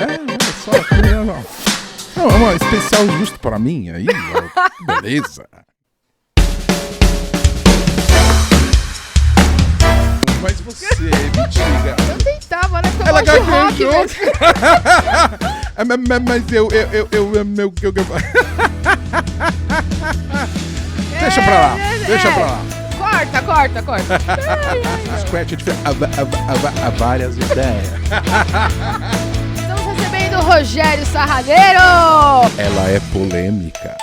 Olha só, não, é uma especial justo pra mim, aí, ó, beleza. Mas você, me diga. Eu tentava, né? Porque eu Ela gosto de rock, gaguejou. velho. Mas eu. Deixa pra lá, deixa pra lá. Corta. Scratch é diferente. Há várias ideias. Estamos recebendo o Rogério Sarradeiro. Ela é polêmica.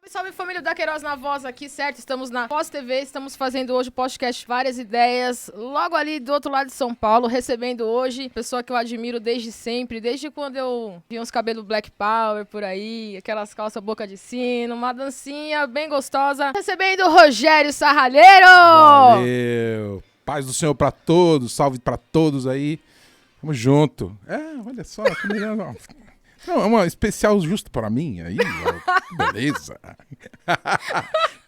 Salve família da Queiroz na voz aqui, certo? Estamos na Voz TV, estamos fazendo hoje o podcast Várias Ideias, logo ali do outro lado de São Paulo, recebendo hoje pessoa que eu admiro desde sempre, desde quando eu vi uns cabelos Black Power por aí, aquelas calças boca de sino, uma dancinha bem gostosa, recebendo o Rogério Sarradeiro! Valeu! Paz do Senhor pra todos, salve pra todos aí. Tamo junto. Olha só, que melhor não. Não, é uma especial justo pra mim aí, ó, beleza.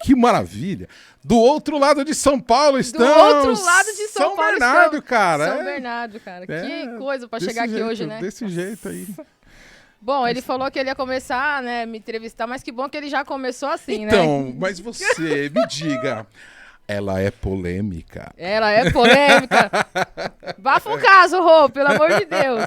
Que maravilha. Do outro lado de São Paulo estamos. Do outro lado de São Paulo Bernardo, estamos. cara. São Bernardo, cara. Que coisa pra chegar aqui jeito, hoje, né? Desse jeito aí. Bom, ele falou que ele ia começar, né, me entrevistar, mas que bom que ele já começou assim, né? Então, mas você, me diga, ela é polêmica? Ela é polêmica. Bafa o caso, Rô, pelo amor de Deus.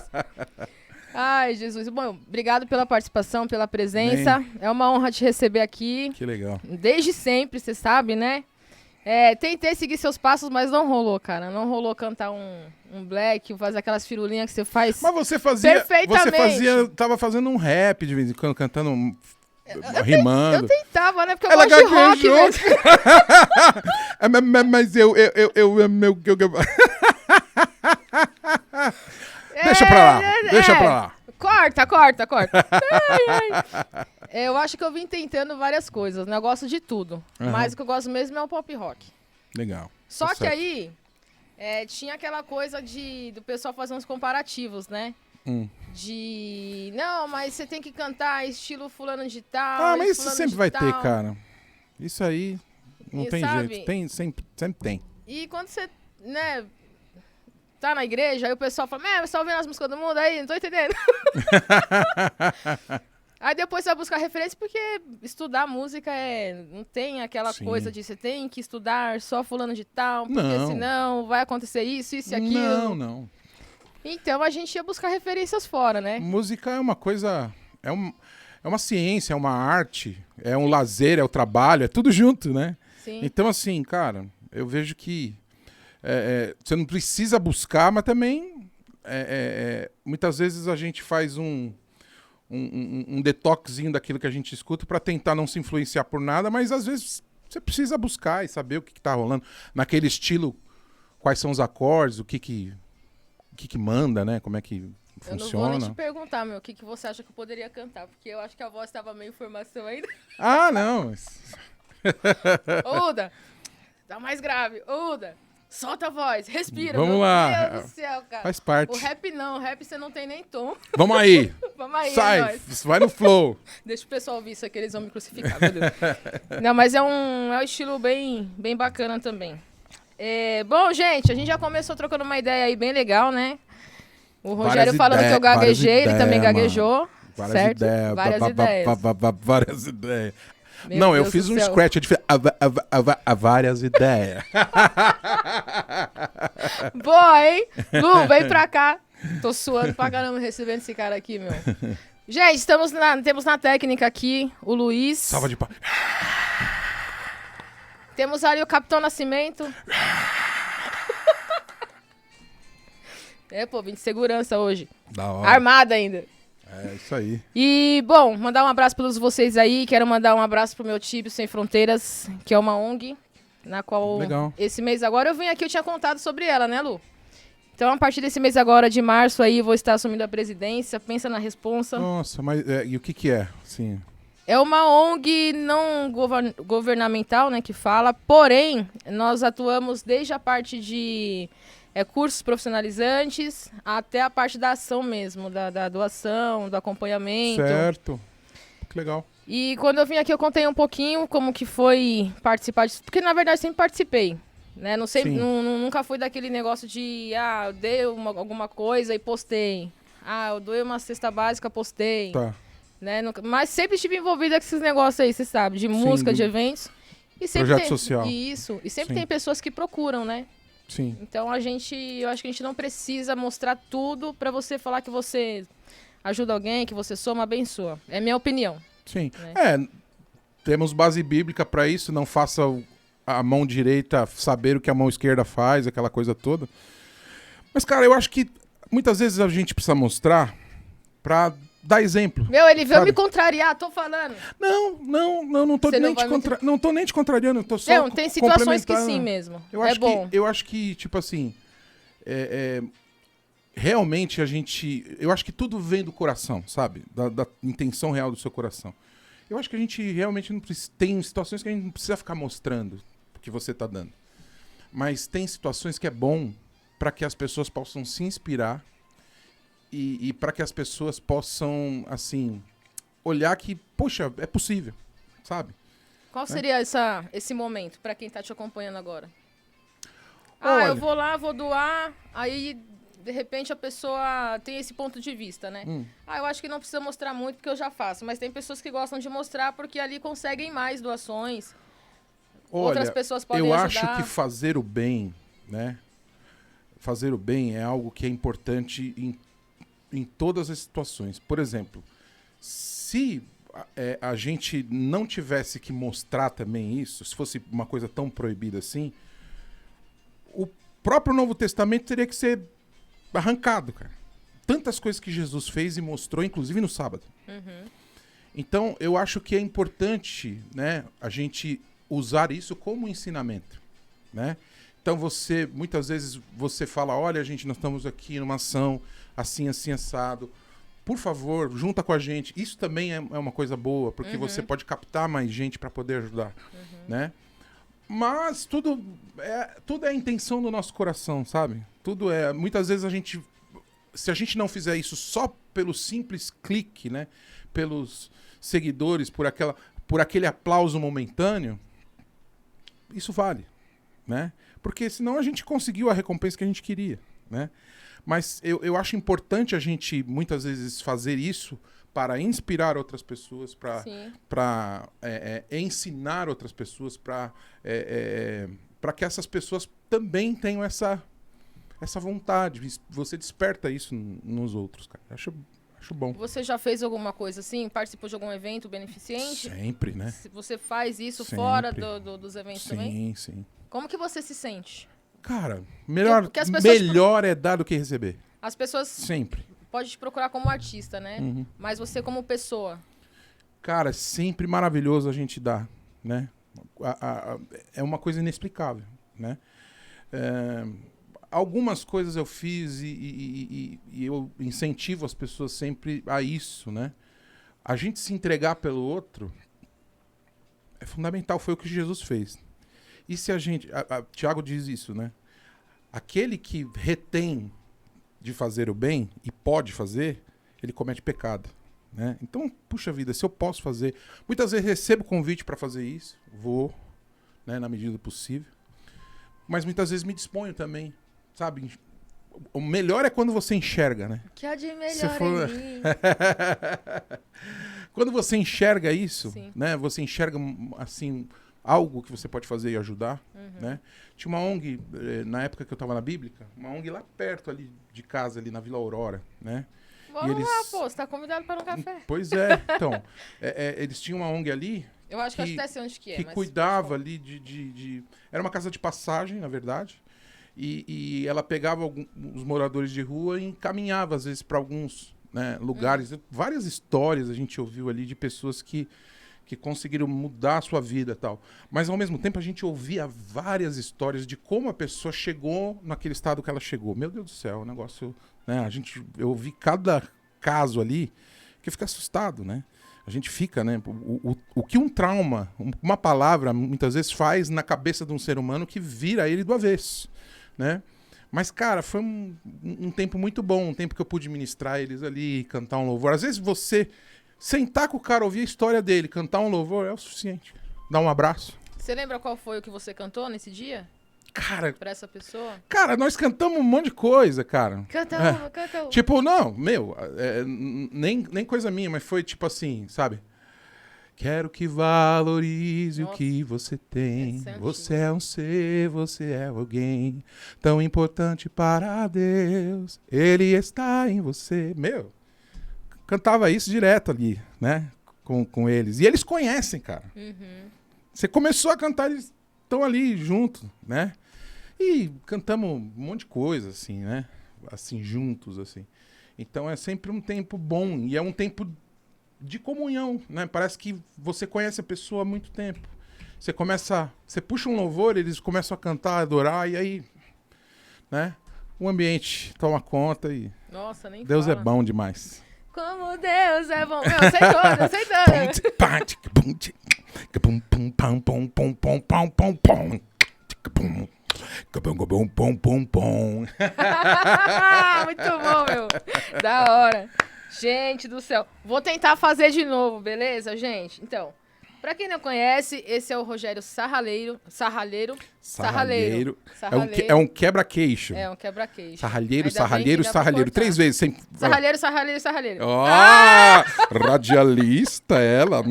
Ai, Jesus. Bom, obrigado pela participação, pela presença. Bem. É uma honra te receber aqui. Que legal. Desde sempre, você sabe, né? Tentei seguir seus passos, mas não rolou, cara. Não rolou cantar um black, fazer aquelas firulinhas que você faz. Mas você fazia. Perfeitamente. Tava fazendo um rap de vez em quando, cantando, rimando. Eu tentava, né? Porque eu Ela gosto de rock gaguejou. mesmo. Mas eu. Deixa pra lá. Corta. Eu acho que eu vim tentando várias coisas, né? Eu gosto de tudo. Uhum. Mas o que eu gosto mesmo é o pop rock. Legal. Só Tá que certo. aí, tinha aquela coisa do pessoal fazer uns comparativos, né? Não, mas você tem que cantar estilo fulano de tal. Mas isso fulano sempre de vai tal. ter, cara. Isso aí não E tem sabe? jeito. Sempre tem. E quando você, né, tá na igreja, aí o pessoal fala, você tá ouvindo as músicas do mundo aí? Não tô entendendo. Aí depois você vai buscar referência, porque estudar música não tem aquela Sim. coisa de você tem que estudar só fulano de tal, porque Não. senão vai acontecer isso e aquilo. Não. Então a gente ia buscar referências fora, né? Música é uma coisa. É uma ciência, é uma arte, é um lazer, é o trabalho, é tudo junto, né? Sim. Então, assim, cara, eu vejo que você não precisa buscar, mas também muitas vezes a gente faz um detoxinho daquilo que a gente escuta para tentar não se influenciar por nada, mas às vezes você precisa buscar e saber o que tá rolando naquele estilo, quais são os acordes, o que manda, né? Como é que funciona. Eu não vou nem te perguntar, o que você acha que eu poderia cantar, porque eu acho que a voz estava meio formação ainda. Ah, não. Uda, dá mais grave. Uda, solta a voz, respira. Vamos meu lá. Deus do céu, cara. Faz parte. O rap você não tem nem tom. Vamos aí. Vamos aí, Sai, nóis. vai no flow. Deixa o pessoal ouvir isso aqui, eles vão me crucificar, meu Deus. Não, mas é um estilo bem bacana também. Bom, gente, a gente já começou trocando uma ideia aí bem legal, né? O Rogério falando que eu gaguejei, ele também gaguejou. Várias certo? ideias. Várias ideias. Várias ideias. Meu Não, eu Deus fiz do um céu. scratch diferente. Várias ideias. Boa, hein? Lu, vem pra cá. Tô suando pra caramba recebendo esse cara aqui, meu. Gente, temos na técnica aqui o Luiz. Salva de pau. Temos ali o Capitão Nascimento. Vim de segurança hoje. Da hora. Armada ainda. É isso aí. E, bom, mandar um abraço para todos vocês aí. Quero mandar um abraço pro meu Tíbio Sem Fronteiras, que é uma ONG, na qual Legal. esse mês agora eu vim aqui, eu tinha contado sobre ela, né, Lu? Então, a partir desse mês agora, de março, aí, eu vou estar assumindo a presidência. Pensa na responsa. Nossa, mas e o que é? Sim. É uma ONG não governamental, né, que fala. Porém, nós atuamos desde a parte de cursos profissionalizantes até a parte da ação mesmo, da doação, do acompanhamento. Certo. Que legal. E quando eu vim aqui, eu contei um pouquinho como que foi participar disso. Porque, na verdade, sempre participei. Né? Nunca fui daquele negócio de, eu dei alguma coisa e postei. eu doei uma cesta básica, postei. Tá. Né? Mas sempre estive envolvida com esses negócios aí, você sabe, de música, de eventos. E sempre projeto social. Isso. E sempre Sim. tem pessoas que procuram, né? Sim. Então eu acho que a gente não precisa mostrar tudo pra você falar que você ajuda alguém, que você soma, abençoa. É minha opinião. Sim. Né? Temos base bíblica pra isso, não faça a mão direita saber o que a mão esquerda faz, aquela coisa toda. Mas, cara, eu acho que muitas vezes a gente precisa mostrar pra dar exemplo. Ele veio sabe? me contrariar, tô falando. Não tô Você nem não não tô nem te contrariando, eu tô só Não, tem situações que complementando. sim mesmo. Eu eu acho que, tipo assim, realmente eu acho que tudo vem do coração, sabe? Da intenção real do seu coração. Eu acho que a gente realmente não precisa, tem situações que a gente não precisa ficar mostrando o que você tá dando. Mas tem situações que é bom para que as pessoas possam se inspirar e para que as pessoas possam, assim, olhar que, poxa, é possível, sabe? Qual seria esse momento pra quem tá te acompanhando agora? Olha, Eu vou lá, vou doar, aí de repente a pessoa tem esse ponto de vista, né? Eu acho que não precisa mostrar muito porque eu já faço, mas tem pessoas que gostam de mostrar porque ali conseguem mais doações. Outras pessoas podem eu ajudar. acho que fazer o bem, né? Fazer o bem é algo que é importante em todas as situações. Por exemplo, se a gente não tivesse que mostrar também isso, se fosse uma coisa tão proibida assim, o próprio Novo Testamento teria que ser arrancado, cara. Tantas coisas que Jesus fez e mostrou, inclusive no sábado. Então, eu acho que é importante, né, a gente usar isso como ensinamento, né? Então, muitas vezes, você fala, olha, gente, nós estamos aqui numa ação assim, assim, assado. Por favor, junta com a gente. Isso também é uma coisa boa, porque você pode captar mais gente para poder ajudar, né? Mas tudo é a intenção do nosso coração, sabe? Muitas vezes se a gente não fizer isso só pelo simples clique, né? Pelos seguidores, por aquele aplauso momentâneo, isso vale, né? Porque senão a gente conseguiu a recompensa que a gente queria, né? Mas eu acho importante a gente, muitas vezes, fazer isso para inspirar outras pessoas, para ensinar outras pessoas, para que essas pessoas também tenham essa vontade. Você desperta isso nos outros, cara. Acho bom. Você já fez alguma coisa assim? Participou de algum evento beneficente? Sempre, né? Você faz isso Sempre. Fora dos eventos também? Sim. Como que você se sente? Cara, melhor é dar do que receber. As pessoas sempre podem te procurar como artista, né? Mas você como pessoa. Cara, sempre maravilhoso a gente dar, né? É uma coisa inexplicável, né? Algumas coisas eu fiz e eu incentivo as pessoas sempre a isso, né? A gente se entregar pelo outro é fundamental, foi o que Jesus fez. E se a gente... Tiago diz isso, né? Aquele que retém de fazer o bem e pode fazer, ele comete pecado, né? Então, puxa vida, se eu posso fazer... Muitas vezes recebo convite para fazer isso, vou, né, na medida do possível. Mas muitas vezes me disponho também, sabe? O melhor é quando você enxerga, né? Que há de melhor em mim. Quando você enxerga isso, Sim. né? Você enxerga, assim... algo que você pode fazer e ajudar, né? Tinha uma ONG, na época que eu estava na Bíblica, uma ONG lá perto ali de casa, ali na Vila Aurora, né? Vamos lá, pô, você tá convidado para um café. Pois é, então, eles tinham uma ONG ali... Eu acho que até sei onde que é. Que cuidava ali Era uma casa de passagem, na verdade, e ela pegava os moradores de rua e encaminhava, às vezes, para alguns, né, lugares. Várias histórias a gente ouviu ali de pessoas que conseguiram mudar a sua vida e tal. Mas, ao mesmo tempo, a gente ouvia várias histórias de como a pessoa chegou naquele estado que ela chegou. Meu Deus do céu, o negócio... né? Eu ouvi cada caso ali que fica assustado, né? A gente fica, né? O que um trauma, uma palavra, muitas vezes faz na cabeça de um ser humano que vira ele do avesso, né? Mas, cara, foi um tempo muito bom, um tempo que eu pude ministrar eles ali, cantar um louvor. Às vezes você... sentar com o cara, ouvir a história dele, cantar um louvor é o suficiente. Dar um abraço. Você lembra qual foi o que você cantou nesse dia? Cara, pra essa pessoa? cara, nós cantamos um monte de coisa, cara. Canta. Tipo, não, nem coisa minha, mas foi tipo assim, sabe? Quero que valorize o que você tem. Você é um ser, você é alguém tão importante para Deus. Ele está em você. Meu, cantava isso direto ali, né? Com eles. E eles conhecem, cara. Você começou a cantar, eles estão ali junto, né? E cantamos um monte de coisa, assim, né? Assim, juntos, assim. Então é sempre um tempo bom. E é um tempo de comunhão, né? Parece que você conhece a pessoa há muito tempo. Você puxa um louvor, eles começam a cantar, a adorar, e aí, né? O ambiente toma conta e Nossa, nem Deus fala. é bom demais. Como Deus é bom. Meu, eu sei todo. Muito bom, meu. Da hora. Gente do céu. Vou tentar fazer de novo, beleza, gente? Então, pra quem não conhece, esse é o Rogério Sarralheiro. É um quebra-queixo. É um quebra-queixo. Sarralheiro, Ainda bem sarralheiro, que dá pra sarralheiro. cortar. 3 vezes. Sem... Sarralheiro. Ah! Radialista, ela.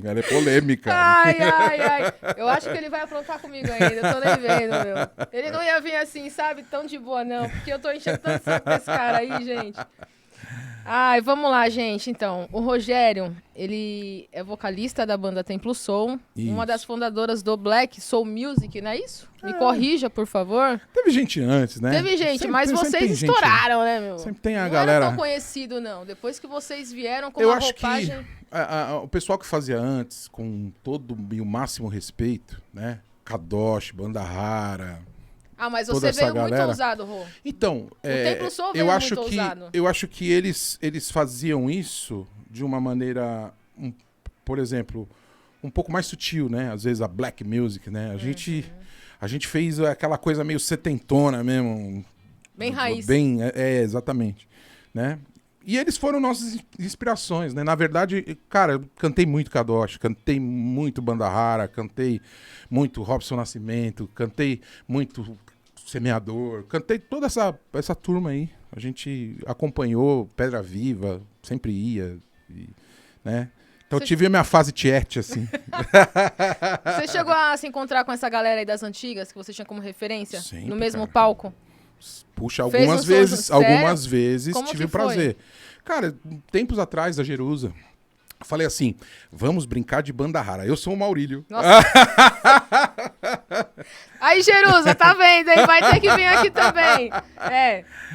Ela é polêmica. Ai. Eu acho que ele vai aprontar comigo ainda. Eu tô nem vendo, meu. Ele não ia vir assim, sabe? Tão de boa, não. Porque eu tô enchendo tanto saco desse cara aí, gente. Ai, vamos lá, gente. Então, o Rogério, ele é vocalista da banda Templo Soul, uma das fundadoras do Black Soul Music, não é isso? Me corrija, por favor. Teve gente antes, né? Teve gente, mas vocês estouraram, né, meu? Sempre tem a não galera... Não era tão conhecido, não. Depois que vocês vieram com Eu uma acho roupagem... que o pessoal que fazia antes, com todo e o máximo respeito, né? Kadosh, Banda Rara... Ah, mas toda você essa veio galera... muito ousado, Rô. Então, Templo Soul veio muito ousado. Eu acho que eles faziam isso de uma maneira, por exemplo, um pouco mais sutil, né? Às vezes a black music, né? A gente fez aquela coisa meio setentona mesmo. Bem raiz. Exatamente. Né? E eles foram nossas inspirações, né? Na verdade, cara, eu cantei muito Kadosh, cantei muito Banda Rara, cantei muito Robson Nascimento, cantei muito Semeador, cantei toda essa turma aí. A gente acompanhou Pedra Viva, sempre ia, né? Então eu tive a minha fase tiete, assim. Você chegou a se encontrar com essa galera aí das antigas, que você tinha como referência? Sempre, no mesmo cara. palco? Puxa, algumas vezes Como tive o foi? prazer. Cara, tempos atrás, da Jerusa, falei assim, vamos brincar de Banda Rara. Eu sou o Maurílio. Nossa. Aí, Jerusa, tá vendo, hein? Vai ter que vir aqui também.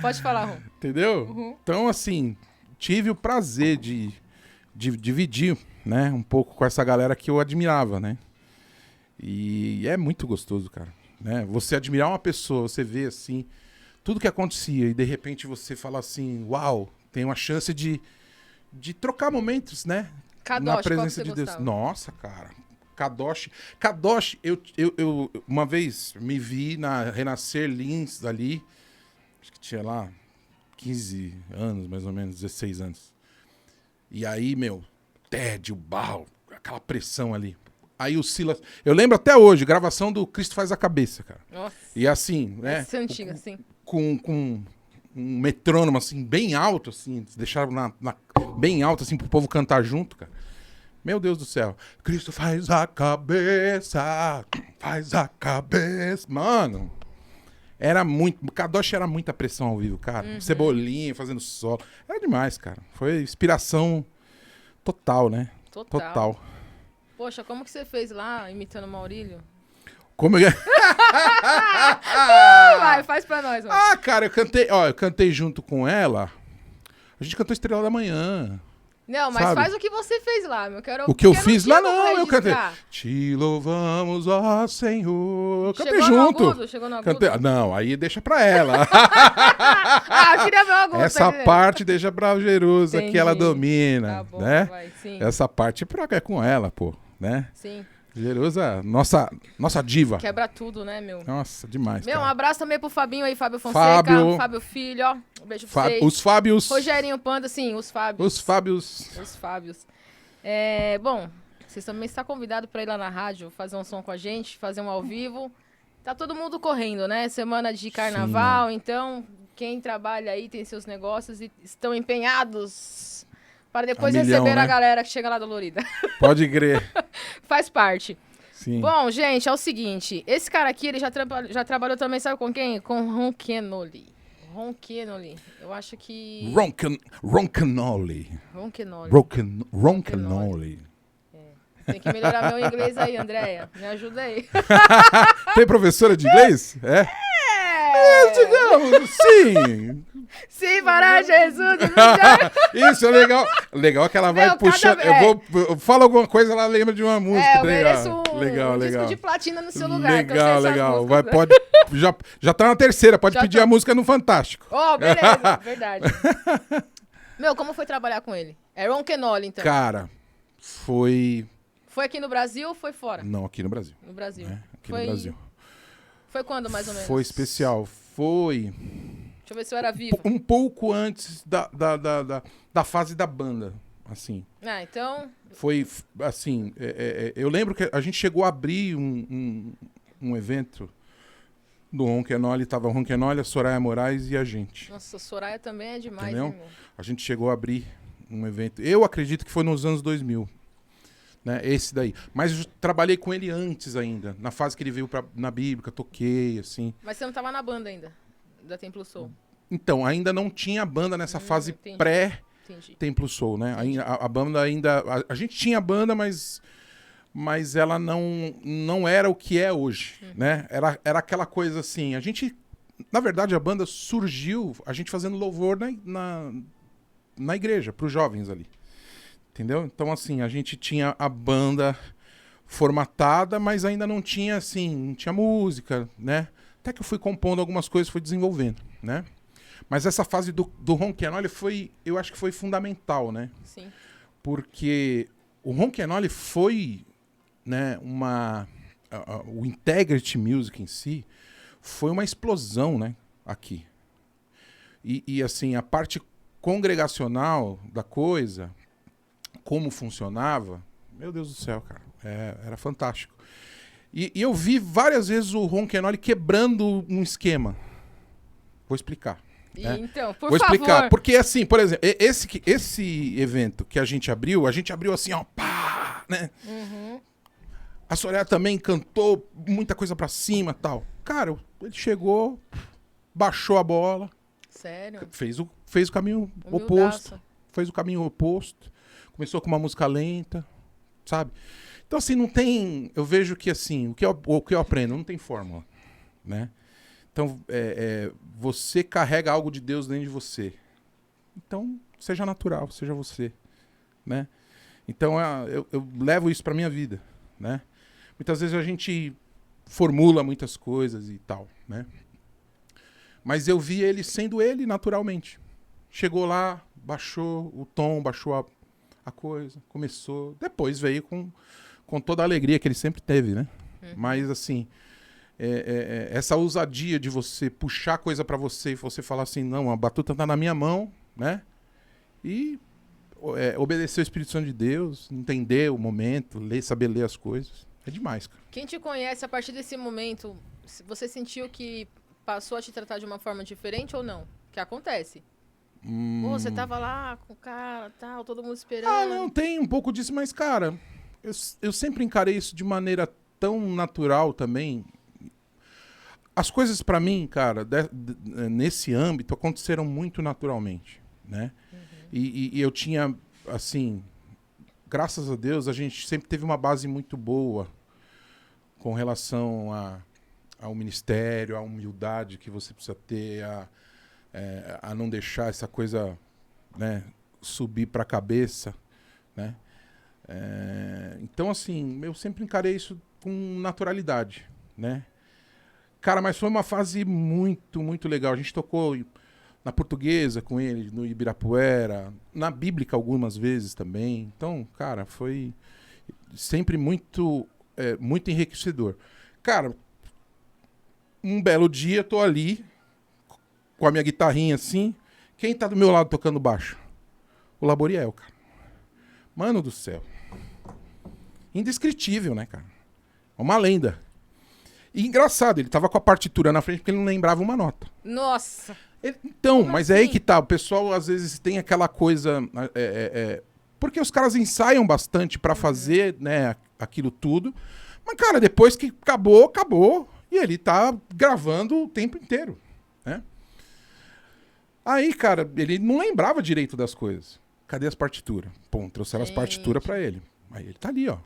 Pode falar, Rom. Entendeu? Então, assim, tive o prazer de dividir, né, um pouco com essa galera que eu admirava, né? E é muito gostoso, cara. Né? Você admirar uma pessoa, você vê, assim, tudo que acontecia e, de repente, você fala assim, uau, tem uma chance de trocar momentos, né? Kadosh, na presença de Deus. gostava? Nossa, cara. Kadosh, eu uma vez me vi na Renascer Lins ali, acho que tinha lá 15 anos, mais ou menos, 16 anos. E aí, meu, tédio, barro, aquela pressão ali. Aí o Silas... Eu lembro até hoje, gravação do Cristo Faz a Cabeça, cara. Nossa. E assim, né? Essa é antiga, sim. Com um metrônomo, assim, bem alto, assim. Deixaram bem alto, assim, pro povo cantar junto, cara. Meu Deus do céu. Cristo faz a cabeça, faz a cabeça. Mano, era muito... Kadosh era muita pressão ao vivo, cara. Cebolinha fazendo solo. Era demais, cara. Foi inspiração total, né? Total. Poxa, como que você fez lá, imitando o Maurílio? Como é? Vai, faz pra nós, mano. Ah, cara, eu cantei junto com ela. A gente cantou Estrela da Manhã. Não, mas sabe? Faz o que você fez lá, meu. O que eu fiz lá, não, não, eu cantei. Te louvamos, ó Senhor. Eu cantei junto. Chegou no agudo? Não, aí deixa pra ela. Eu queria ver o agudo. Essa parte deixa pra Jerusa, que ela domina, Tá bom, né? vai, sim. Essa parte é com ela, pô, né? Sim. Jerusa, nossa diva. Quebra tudo, né, meu? Nossa, demais, Meu, um cara. abraço também pro Fabinho aí, Fábio Fonseca, Fábio Filho, ó. Um beijo pra vocês. Os Fábios. Rogerinho Panda, sim, os Fábios. Os Fábios. Os Fábios. Bom, vocês também estão convidados pra ir lá na rádio, fazer um som com a gente, fazer um ao vivo. Tá todo mundo correndo, né? Semana de carnaval, então quem trabalha aí tem seus negócios e estão empenhados para depois receber a galera que chega lá dolorida. Pode crer. Faz parte. Sim. Bom, gente, é o seguinte. Esse cara aqui, ele já trabalhou também, sabe com quem? Com Ron Kenoly. Ron Kenoly. Eu acho que... Ron Kenoly. Ron Kenoly. Ron Kenoly. Tem que melhorar meu inglês aí, Andréia. Me ajuda aí. Tem professora de inglês? Digamos, sim. Sim, para Jesus. Isso é legal. Legal que ela vai puxando. Eu falo alguma coisa, ela lembra de uma música. Eu mereço legal. disco de platina no seu lugar. Legal. Já tá na terceira, pode pedir a música no Fantástico. Oh, beleza, verdade. Como foi trabalhar com ele? É Ron Kenoly, então. Cara, foi... Foi aqui no Brasil ou foi fora? Não, aqui no Brasil. No Brasil. Aqui no Brasil. Foi quando, mais ou menos? Foi especial. Foi... Deixa eu ver se eu era vivo. Um pouco antes da fase da banda, assim. Então... Foi, assim... eu lembro que a gente chegou a abrir um evento do Ron Kenoly. Tava o Ron Kenoly, a Soraya Moraes e a gente. Nossa, a Soraya também é demais, entendeu? Né, meu? A gente chegou a abrir um evento. Eu acredito que foi nos anos 2000. Né, esse daí. Mas eu trabalhei com ele antes ainda. Na fase que ele veio na Bíblica, toquei, assim. Mas você não tava na banda ainda? Da Templo Soul? Então, ainda não tinha banda nessa fase pré-Templo Soul, né? A banda ainda... A gente tinha banda, mas ela não era o que é hoje, né? Era aquela coisa assim... A gente... Na verdade, a banda surgiu a gente fazendo louvor na igreja, pros jovens ali. Entendeu? Então, assim, a gente tinha a banda formatada, mas ainda não tinha, assim, não tinha música, né? Até que eu fui compondo algumas coisas, fui desenvolvendo, né? Mas essa fase do Ron Kenoly eu acho que foi fundamental, né? Sim. Porque o Ron Kenoly foi, né, o Integrity Music em si foi uma explosão, né? Aqui. E assim, a parte congregacional da coisa... como funcionava, meu Deus do céu, cara, era fantástico. E eu vi várias vezes o Ron Kenoly quebrando um esquema. Vou explicar. Então, por favor. Vou explicar, porque assim, por exemplo, esse evento que a gente abriu assim, ó, pá, né? A Soraya também cantou muita coisa pra cima e tal. Cara, ele chegou, baixou a bola. Sério? Fez o caminho oposto. Fez o caminho oposto. Começou com uma música lenta, sabe? Então, assim, não tem... Eu vejo que, assim, o que eu aprendo não tem fórmula, né? Então, você carrega algo de Deus dentro de você. Então, seja natural, seja você, né? Então, eu levo isso pra minha vida, né? Muitas vezes a gente formula muitas coisas e tal, né? Mas eu vi ele sendo ele naturalmente. Chegou lá, baixou o tom, baixou a coisa, começou. Depois veio com toda a alegria que ele sempre teve, né? Mas, assim, essa ousadia de você puxar coisa pra você e você falar assim, não, a batuta tá na minha mão, né? E obedecer o Espírito Santo de Deus, entender o momento, saber ler as coisas. É demais, cara. Quem te conhece, a partir desse momento, você sentiu que passou a te tratar de uma forma diferente ou não? Que acontece. Pô, você tava lá com o cara, tal, todo mundo esperando. Ah, não, tem um pouco disso, mas, cara, eu sempre encarei isso de maneira tão natural também. As coisas pra mim, cara, nesse âmbito, aconteceram muito naturalmente, né? E eu tinha, assim, graças a Deus, a gente sempre teve uma base muito boa com relação ao ministério, à humildade que você precisa ter, a não deixar essa coisa, né, subir para a cabeça, né? Então, assim, eu sempre encarei isso com naturalidade, né? Cara, mas foi uma fase muito, muito legal. A gente tocou na Portuguesa com ele, no Ibirapuera, na Bíblica algumas vezes também. Então, cara, foi sempre muito, muito enriquecedor. Cara, um belo dia, tô ali com a minha guitarrinha assim. Quem tá do meu lado tocando baixo? O Laboriel, cara. Mano do céu. Indescritível, né, cara? Uma lenda. E engraçado, ele tava com a partitura na frente porque ele não lembrava uma nota. Nossa. Então, Como mas é aí assim? que tá. O pessoal às vezes tem aquela coisa. Porque os caras ensaiam bastante pra fazer, né, aquilo tudo. Mas, cara, depois que acabou, acabou. E ele tá gravando o tempo inteiro, né? Aí, cara, ele não lembrava direito das coisas. Cadê as partituras? Pô, trouxeram as partituras pra ele. Aí ele tá ali, ó.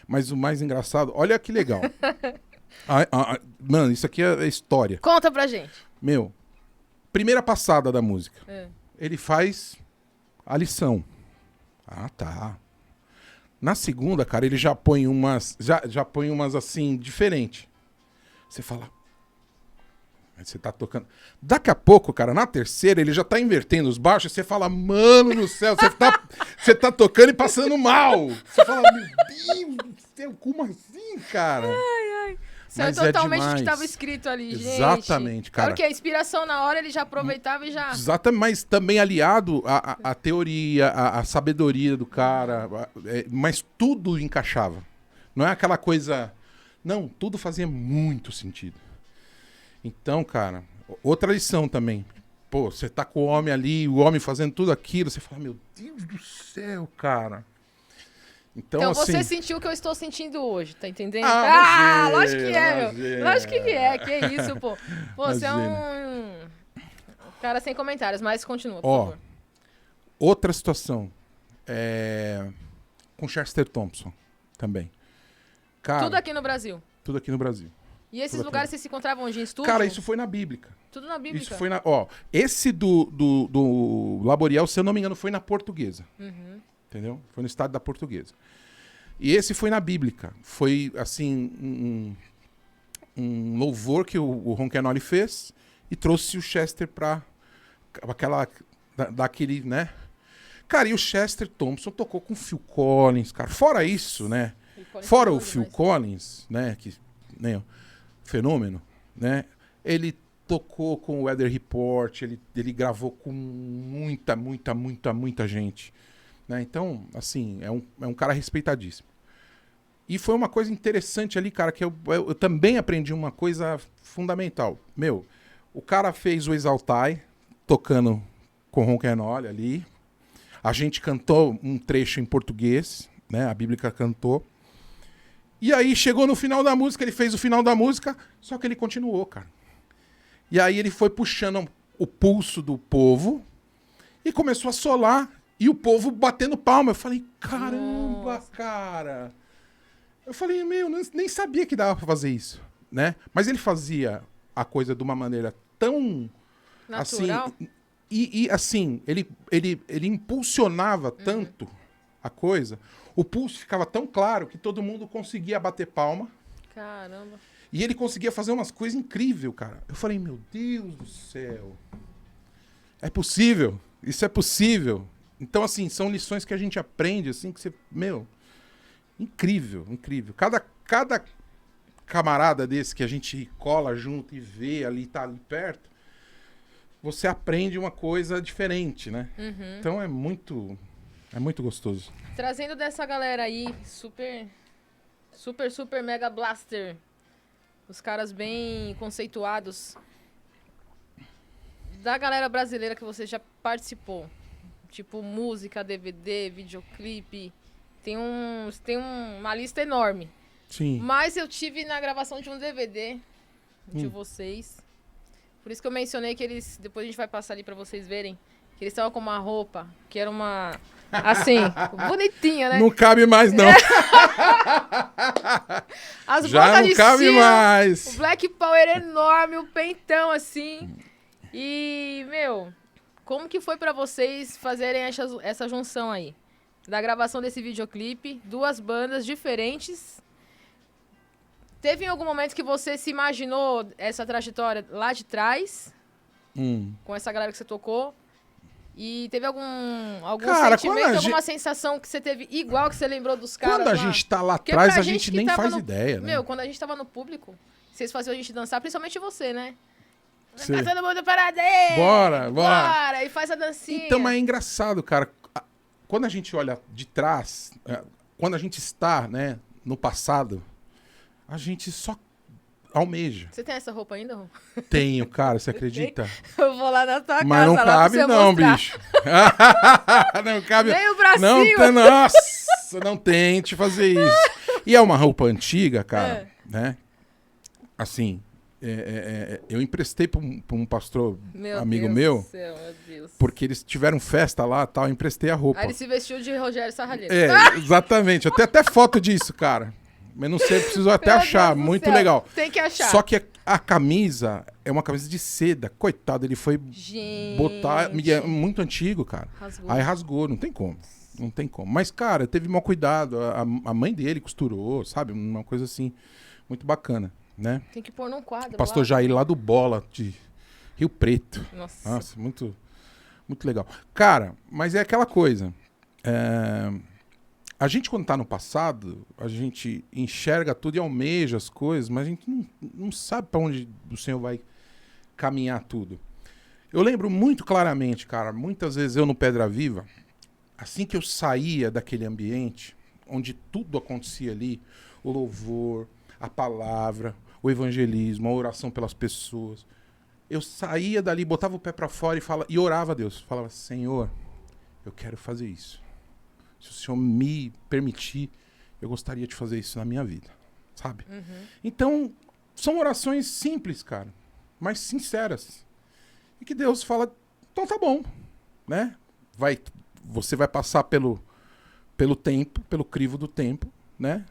Mas o mais engraçado, olha que legal. Mano, isso aqui é história. Conta pra gente. Meu, primeira passada da música. Ele faz a lição. Ah, tá. Na segunda, cara, ele já põe umas. Já põe umas assim, diferente. Você fala. Aí você tá tocando. Daqui a pouco, cara, na terceira, ele já tá invertendo os baixos. Você fala, mano no céu, você tá tocando e passando mal. Você fala, meu Deus do céu, como assim, cara? Isso é totalmente o que estava escrito ali, gente. Exatamente, cara. Claro que a inspiração na hora ele já aproveitava e já... Exatamente, mas também aliado à teoria, à sabedoria do cara, mas tudo encaixava. Não é aquela coisa... Não, tudo fazia muito sentido. Então, cara, outra lição também. Pô, você tá com o homem ali, o homem fazendo tudo aquilo, você fala, meu Deus do céu, cara. Então assim... você sentiu o que eu estou sentindo hoje, tá entendendo? Imagina, lógico que é, meu. imagina. Lógico que é, que é isso, pô. Pô, você é um cara sem comentários, mas continua, por favor. Outra situação. Com Chester Thompson também. Cara, Tudo aqui no Brasil. Tudo aqui no Brasil. E esses lugares vocês se encontravam onde? Em estúdio? Cara, isso foi na Bíblica. Tudo na Bíblia. Isso foi na... esse do Laboriel, se eu não me engano, foi na Portuguesa. Entendeu? Foi no estado da Portuguesa. E esse foi na Bíblica. Foi, assim, um louvor que o Ron Kenoly fez e trouxe o Chester pra daquele, né? Cara, e o Chester Thompson tocou com o Phil Collins, cara. Fora isso, né? Fora o Phil Collins, né? Que, né? Fenômeno, né? Ele tocou com o Weather Report, ele gravou com muita gente. Né? Então, assim, é um cara respeitadíssimo. E foi uma coisa interessante ali, cara, que eu também aprendi uma coisa fundamental. Meu, o cara fez o Exaltai, tocando com Ron Kenoly ali. A gente cantou um trecho em português, né? A Bíblica cantou. E aí chegou no final da música, ele fez o final da música, só que ele continuou, cara. E aí ele foi puxando o pulso do povo e começou a solar. E o povo batendo palma. Eu falei, caramba, nossa, cara. Eu falei, meu, nem sabia que dava pra fazer isso, né? Mas ele fazia a coisa de uma maneira tão... natural. Assim, e assim, ele impulsionava tanto a coisa, o pulso ficava tão claro que todo mundo conseguia bater palma. Caramba. E ele conseguia fazer umas coisas incríveis, cara. Eu falei, meu Deus do céu. É possível. Isso é possível. Então, assim, são lições que a gente aprende, assim, que você... Meu, incrível, incrível. Cada camarada desse que a gente cola junto e vê ali, tá ali perto, você aprende uma coisa diferente, né? Então é muito gostoso. Trazendo dessa galera aí, super mega blaster, os caras bem conceituados, da galera brasileira que você já participou, tipo música, DVD, videoclipe, tem uma lista enorme. Sim. Mas eu tive na gravação de um DVD de vocês. Por isso que eu mencionei que eles... Depois a gente vai passar ali pra vocês verem. Que eles estavam com uma roupa que era uma... Assim, bonitinha, né? Não cabe mais, não. As Já botas não de cabe cima, mais. o Black Power enorme, o peitão assim. E, meu, como que foi pra vocês fazerem essa junção aí? Da gravação desse videoclipe, duas bandas diferentes. Teve em algum momento que você se imaginou essa trajetória lá de trás, com essa galera que você tocou? E teve algum Cara, sentimento, alguma sensação que você teve igual que você lembrou dos caras Quando a lá? gente tá lá Porque atrás, pra a gente que nem tava faz no... ideia, né? Meu, quando a gente tava no público, vocês faziam a gente dançar, principalmente você, né? Sim. Tá todo mundo parado aí! Bora! E faz a dancinha. Então, mas é engraçado, cara. Quando a gente olha de trás, quando a gente está, né, no passado, a gente só almeja. Você tem essa roupa ainda, Rô? Tenho, cara, você acredita? Eu vou lá na tua Mas casa não lá cabe pra você não, mostrar. bicho. Não cabe. Nem o bracinho. Não, nossa, não tente fazer isso. E é uma roupa antiga, cara, né? Assim, eu emprestei pra um pastor amigo Deus meu, do céu, meu Deus. porque eles tiveram festa lá e tal, eu emprestei a roupa. Aí ele se vestiu de Rogério Sarralheiro. Exatamente. Eu tenho até foto disso, cara. Mas não sei, preciso até Meu achar. Deus do Muito céu. legal. Tem que achar. Só que a camisa é uma camisa de seda. Coitado, ele foi Gente. botar. É muito antigo, cara. Rasgou. Aí rasgou, não tem como. Não tem como. Mas, cara, teve mau cuidado. A mãe dele costurou, sabe? Uma coisa assim, muito bacana, né? Tem que pôr num quadro. Pastor lá. Jair lá do Bola, de Rio Preto. Nossa. Nossa, muito, muito legal. Cara, mas é aquela coisa. A gente, quando tá no passado, a gente enxerga tudo e almeja as coisas, mas a gente não sabe para onde o Senhor vai caminhar tudo. Eu lembro muito claramente, cara, muitas vezes eu no Pedra Viva, assim que eu saía daquele ambiente, onde tudo acontecia ali, o louvor, a palavra, o evangelismo, a oração pelas pessoas, eu saía dali, botava o pé para fora e orava a Deus. Falava, Senhor, eu quero fazer isso. Se o Senhor me permitir, eu gostaria de fazer isso na minha vida, sabe? Uhum. Então, são orações simples, cara, mas sinceras. E que Deus fala, então tá bom, né? Você vai passar pelo tempo, pelo crivo do tempo, né?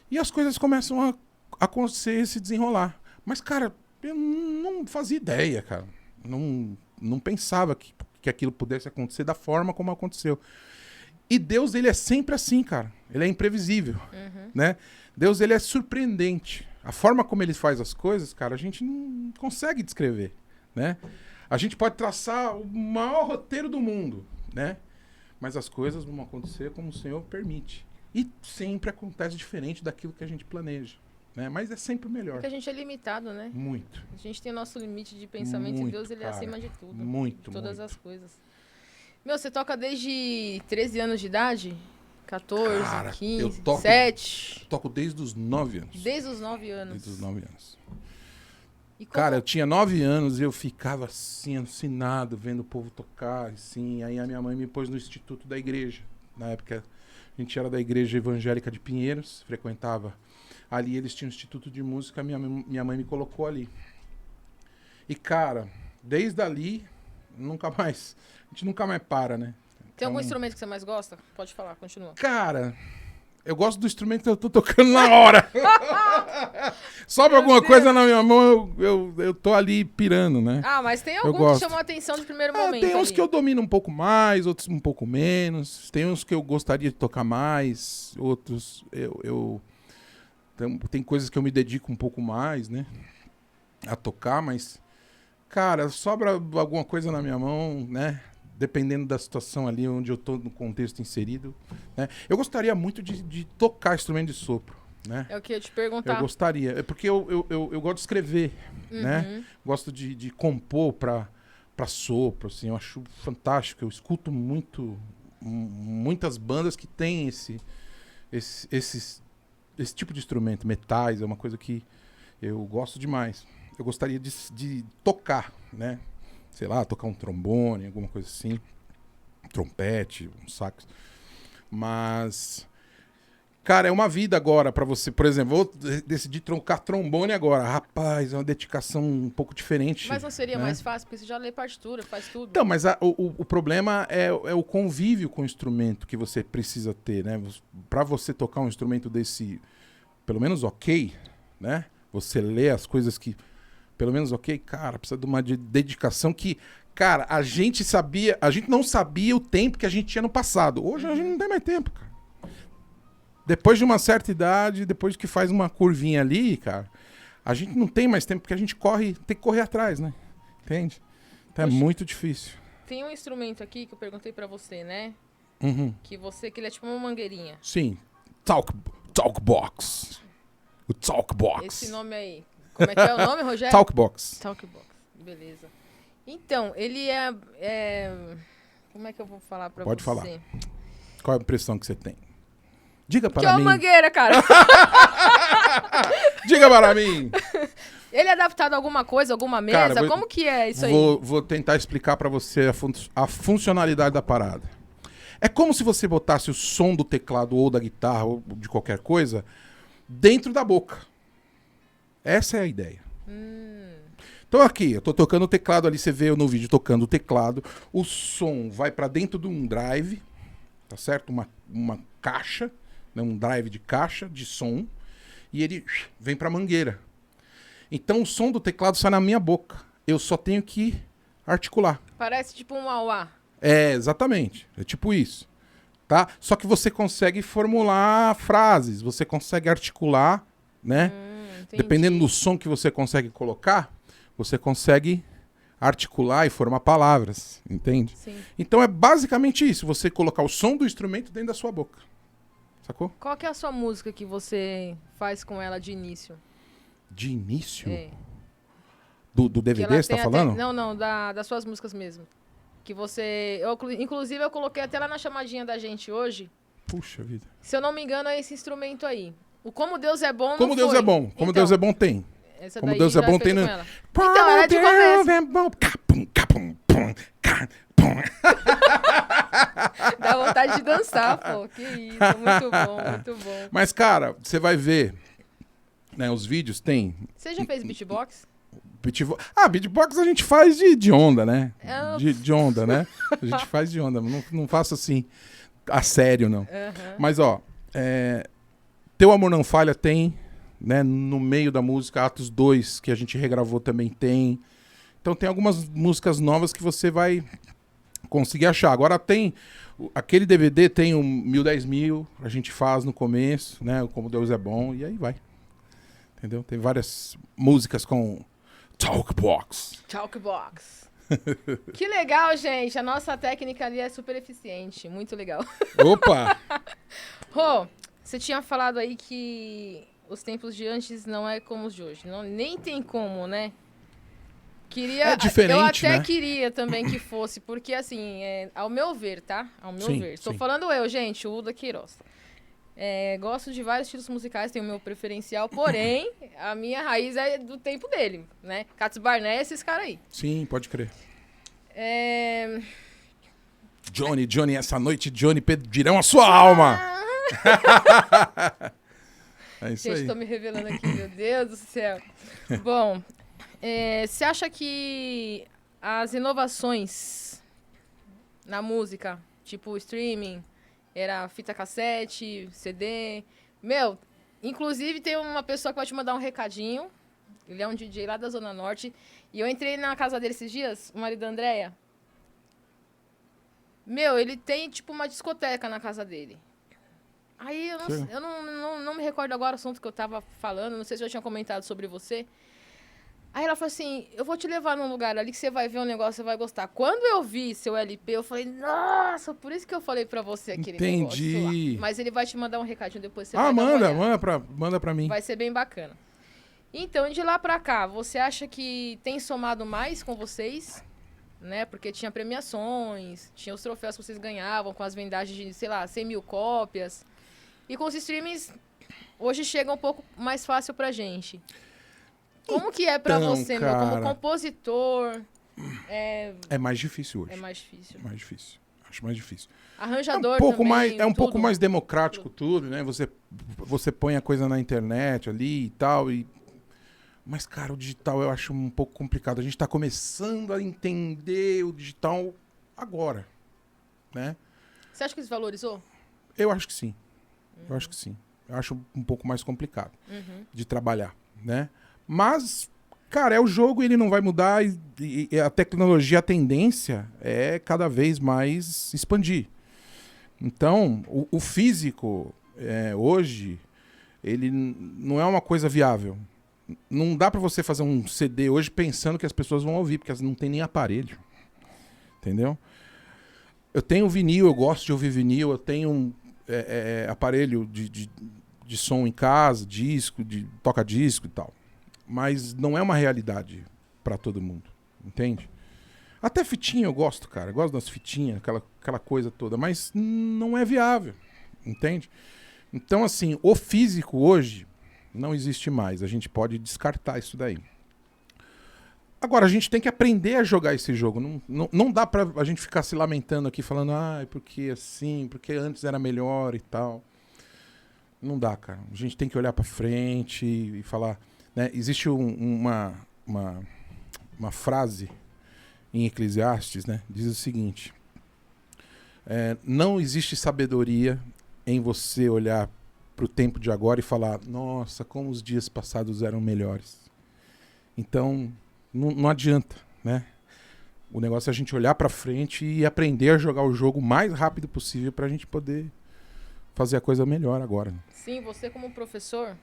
E as coisas começam a acontecer, se desenrolar. Mas, cara, eu não fazia ideia, cara. Não pensava que aquilo pudesse acontecer da forma como aconteceu. E Deus, ele é sempre assim, cara. Ele é imprevisível, né? Deus, ele é surpreendente. A forma como ele faz as coisas, cara, a gente não consegue descrever, né? A gente pode traçar o maior roteiro do mundo, né? Mas as coisas vão acontecer como o Senhor permite. E sempre acontece diferente daquilo que a gente planeja, né? Mas é sempre o melhor. Porque a gente é limitado, né? Muito. A gente tem o nosso limite de pensamento Muito, e Deus, ele é cara. acima de tudo. Muito, de todas muito. as coisas. Meu, você toca desde 13 anos de idade? 14, Cara, 15, eu toco- 7? Toco desde os 9 anos. Desde os 9 anos. Desde os 9 anos. E como- Cara, eu tinha 9 anos e eu ficava assim, alucinado, vendo o povo tocar, assim. Aí a minha mãe me pôs no instituto da igreja. Na época, a gente era da igreja evangélica de Pinheiros, frequentava. Ali eles tinham um instituto de música, minha mãe me colocou ali. E, cara, desde ali, a gente nunca mais para, né? Tem algum Então, instrumento que você mais gosta? Pode falar, continua. Cara, eu gosto do instrumento que eu tô tocando na hora. Sobra alguma coisa na minha mão, eu tô ali pirando, né? Ah, mas tem Eu algum que gosto. chamou a atenção de primeiro momento Tem uns ali? que eu domino um pouco mais, outros um pouco menos. Tem uns que eu gostaria de tocar mais, outros tem coisas que eu me dedico um pouco mais, né? A tocar, mas, cara, sobra alguma coisa na minha mão, né? Dependendo da situação ali onde eu tô no contexto inserido, né? Eu gostaria muito de tocar instrumento de sopro, né? É o que eu ia te perguntar. Eu gostaria. É porque eu gosto de escrever, né? Gosto de compor pra sopro, assim. Eu acho fantástico. Eu escuto muitas bandas que têm esse tipo de instrumento. Metais, é uma coisa que eu gosto demais. Eu gostaria de tocar, né? Sei lá, tocar um trombone, alguma coisa assim. Um trompete, um sax. Mas... Cara, é uma vida agora pra você. Por exemplo, vou decidir tocar trombone agora. Rapaz, é uma dedicação um pouco diferente. Mas não seria né? mais fácil? Porque você já lê partitura, faz tudo. Então, mas o problema é o convívio com o instrumento que você precisa ter, né? Pra você tocar um instrumento desse, pelo menos ok, né? Você lê as coisas que, pelo menos ok, cara, precisa de uma dedicação que, cara, a gente não sabia o tempo que a gente tinha no passado. Hoje a gente não tem mais tempo, cara. Depois de uma certa idade, depois que faz uma curvinha ali, cara, a gente não tem mais tempo, porque a gente tem que correr atrás, né? Entende? Então é Poxa. muito difícil. Tem um instrumento aqui que eu perguntei pra você, né? Uhum. Que ele é tipo uma mangueirinha. Sim. Talkbox. O Talkbox. Esse nome aí. Como é que é o nome, Rogério? Talkbox. Talkbox. Beleza. Então, ele é... Como é que eu vou falar pra Pode você? falar. Qual é a impressão que você tem? Diga Que é para uma mim. mangueira, cara. Diga para mim. Ele é adaptado a alguma coisa, alguma mesa? Cara, Como que é isso aí? Vou tentar explicar pra você a funcionalidade da parada. É como se você botasse o som do teclado ou da guitarra ou de qualquer coisa dentro da boca. Essa é a ideia. Então aqui, eu tô tocando o teclado ali, você vê eu no vídeo tocando o teclado, o som vai pra dentro de um drive, tá certo? Uma caixa, né? Um drive de caixa de som, e ele vem pra mangueira. Então o som do teclado sai na minha boca. Eu só tenho que articular. Parece tipo um auá. É, exatamente. É tipo isso. Tá? Só que você consegue formular frases, você consegue articular, né? Entendi. Dependendo do som que você consegue colocar, você consegue articular e formar palavras, entende? Sim. Então é basicamente isso, você colocar o som do instrumento dentro da sua boca. Sacou? Qual que é a sua música que você faz com ela de início? De início? É. Do Que DVD, ela você tá tem falando? Não, das suas músicas mesmo. Que você... inclusive, eu coloquei até lá na chamadinha da gente hoje. Puxa vida. Se eu não me engano, é esse instrumento aí. O Como Deus é Bom não Como Deus foi. é bom. Como Então, Deus é bom tem. Essa Como daí Deus é já bom feita tem... com ela. Então, era de começo. É bom. Capum, capum, pum, capum. Dá vontade de dançar, pô. Que isso, muito bom, muito bom. Mas, cara, você vai ver, né, os vídeos tem... Você já fez beatbox? Beatbox a gente faz de onda, né? É. De onda, né? A gente faz de onda, não faço assim a sério, não. Mas, ó, Teu Amor Não Falha tem, né? No meio da música, Atos 2, que a gente regravou também tem. Então tem algumas músicas novas que você vai conseguir achar. Agora tem, aquele DVD tem o 1010.000, a gente faz no começo, né? O Como Deus é Bom, e aí vai. Entendeu? Tem várias músicas com Talkbox. Talkbox. Que legal, gente. A nossa técnica ali é super eficiente. Muito legal. Opa! Rô, você tinha falado aí que os tempos de antes não é como os de hoje. Não, nem tem como, né? É diferente, eu até né? queria também que fosse, porque assim, ao meu ver, tá? Ao meu Sim, ver. Estou sim. falando eu, gente, o Uda Queiroz. Gosto de vários estilos musicais, tenho o meu preferencial, porém, a minha raiz é do tempo dele, né? Cats Barnett, esses caras aí. Sim, pode crer. É... Johnny, essa noite, Johnny pedirão a sua alma. É isso Gente, aí. tô me revelando aqui, meu Deus do céu. Bom, você acha que as inovações na música, tipo o streaming, era fita cassete, CD... Meu, inclusive tem uma pessoa que vai te mandar um recadinho. Ele é um DJ lá da Zona Norte. E eu entrei na casa dele esses dias, o marido da Andréia. Meu, ele tem tipo uma discoteca na casa dele. Aí eu não me recordo agora o assunto que eu tava falando, não sei se eu tinha comentado sobre você. Aí ela falou assim, eu vou te levar num lugar ali que você vai ver um negócio, você vai gostar. Quando eu vi seu LP, eu falei, nossa, por isso que eu falei pra você aquele negócio lá. Mas ele vai te mandar um recadinho depois, você vai dar uma olhada. Manda pra mim. Vai ser bem bacana. Então, de lá pra cá, você acha que tem somado mais com vocês? Né? Porque tinha premiações, tinha os troféus que vocês ganhavam com as vendagens de, sei lá, 100 mil cópias. E com os streamings, hoje chega um pouco mais fácil pra gente. Como que é pra Então, você, cara, meu, como compositor? É mais difícil hoje. É mais difícil. Mais difícil. Acho mais difícil. Arranjador É um também, pouco tudo. mais democrático tudo, né? Você põe a coisa na internet ali e tal, mas, cara, o digital eu acho um pouco complicado. A gente tá começando a entender o digital agora, né? Você acha que desvalorizou? Eu acho que sim. Eu acho que sim. Eu acho um pouco mais complicado de trabalhar, né? Mas, cara, é o jogo, ele não vai mudar e a tecnologia, a tendência é cada vez mais expandir. Então, o físico, hoje, ele não é uma coisa viável. Não dá pra você fazer um CD hoje pensando que as pessoas vão ouvir, porque elas não tem nem aparelho. Entendeu? Eu tenho vinil, eu gosto de ouvir vinil, eu tenho aparelho de som em casa, disco, toca-disco e tal. Mas não é uma realidade pra todo mundo, entende? Até fitinha eu gosto, cara. Eu gosto das fitinhas, aquela coisa toda, mas não é viável, entende? Então, assim, o físico hoje não existe mais. A gente pode descartar isso daí. Agora, a gente tem que aprender a jogar esse jogo. Não dá pra a gente ficar se lamentando aqui, falando, porque assim, porque antes era melhor e tal. Não dá, cara. A gente tem que olhar pra frente e falar, né? Existe uma frase em Eclesiastes, né? Diz o seguinte: não existe sabedoria em você olhar pro tempo de agora e falar, nossa, como os dias passados eram melhores. Então, não adianta, né? O negócio é a gente olhar pra frente e aprender a jogar o jogo o mais rápido possível pra gente poder fazer a coisa melhor agora. Sim, você como professor,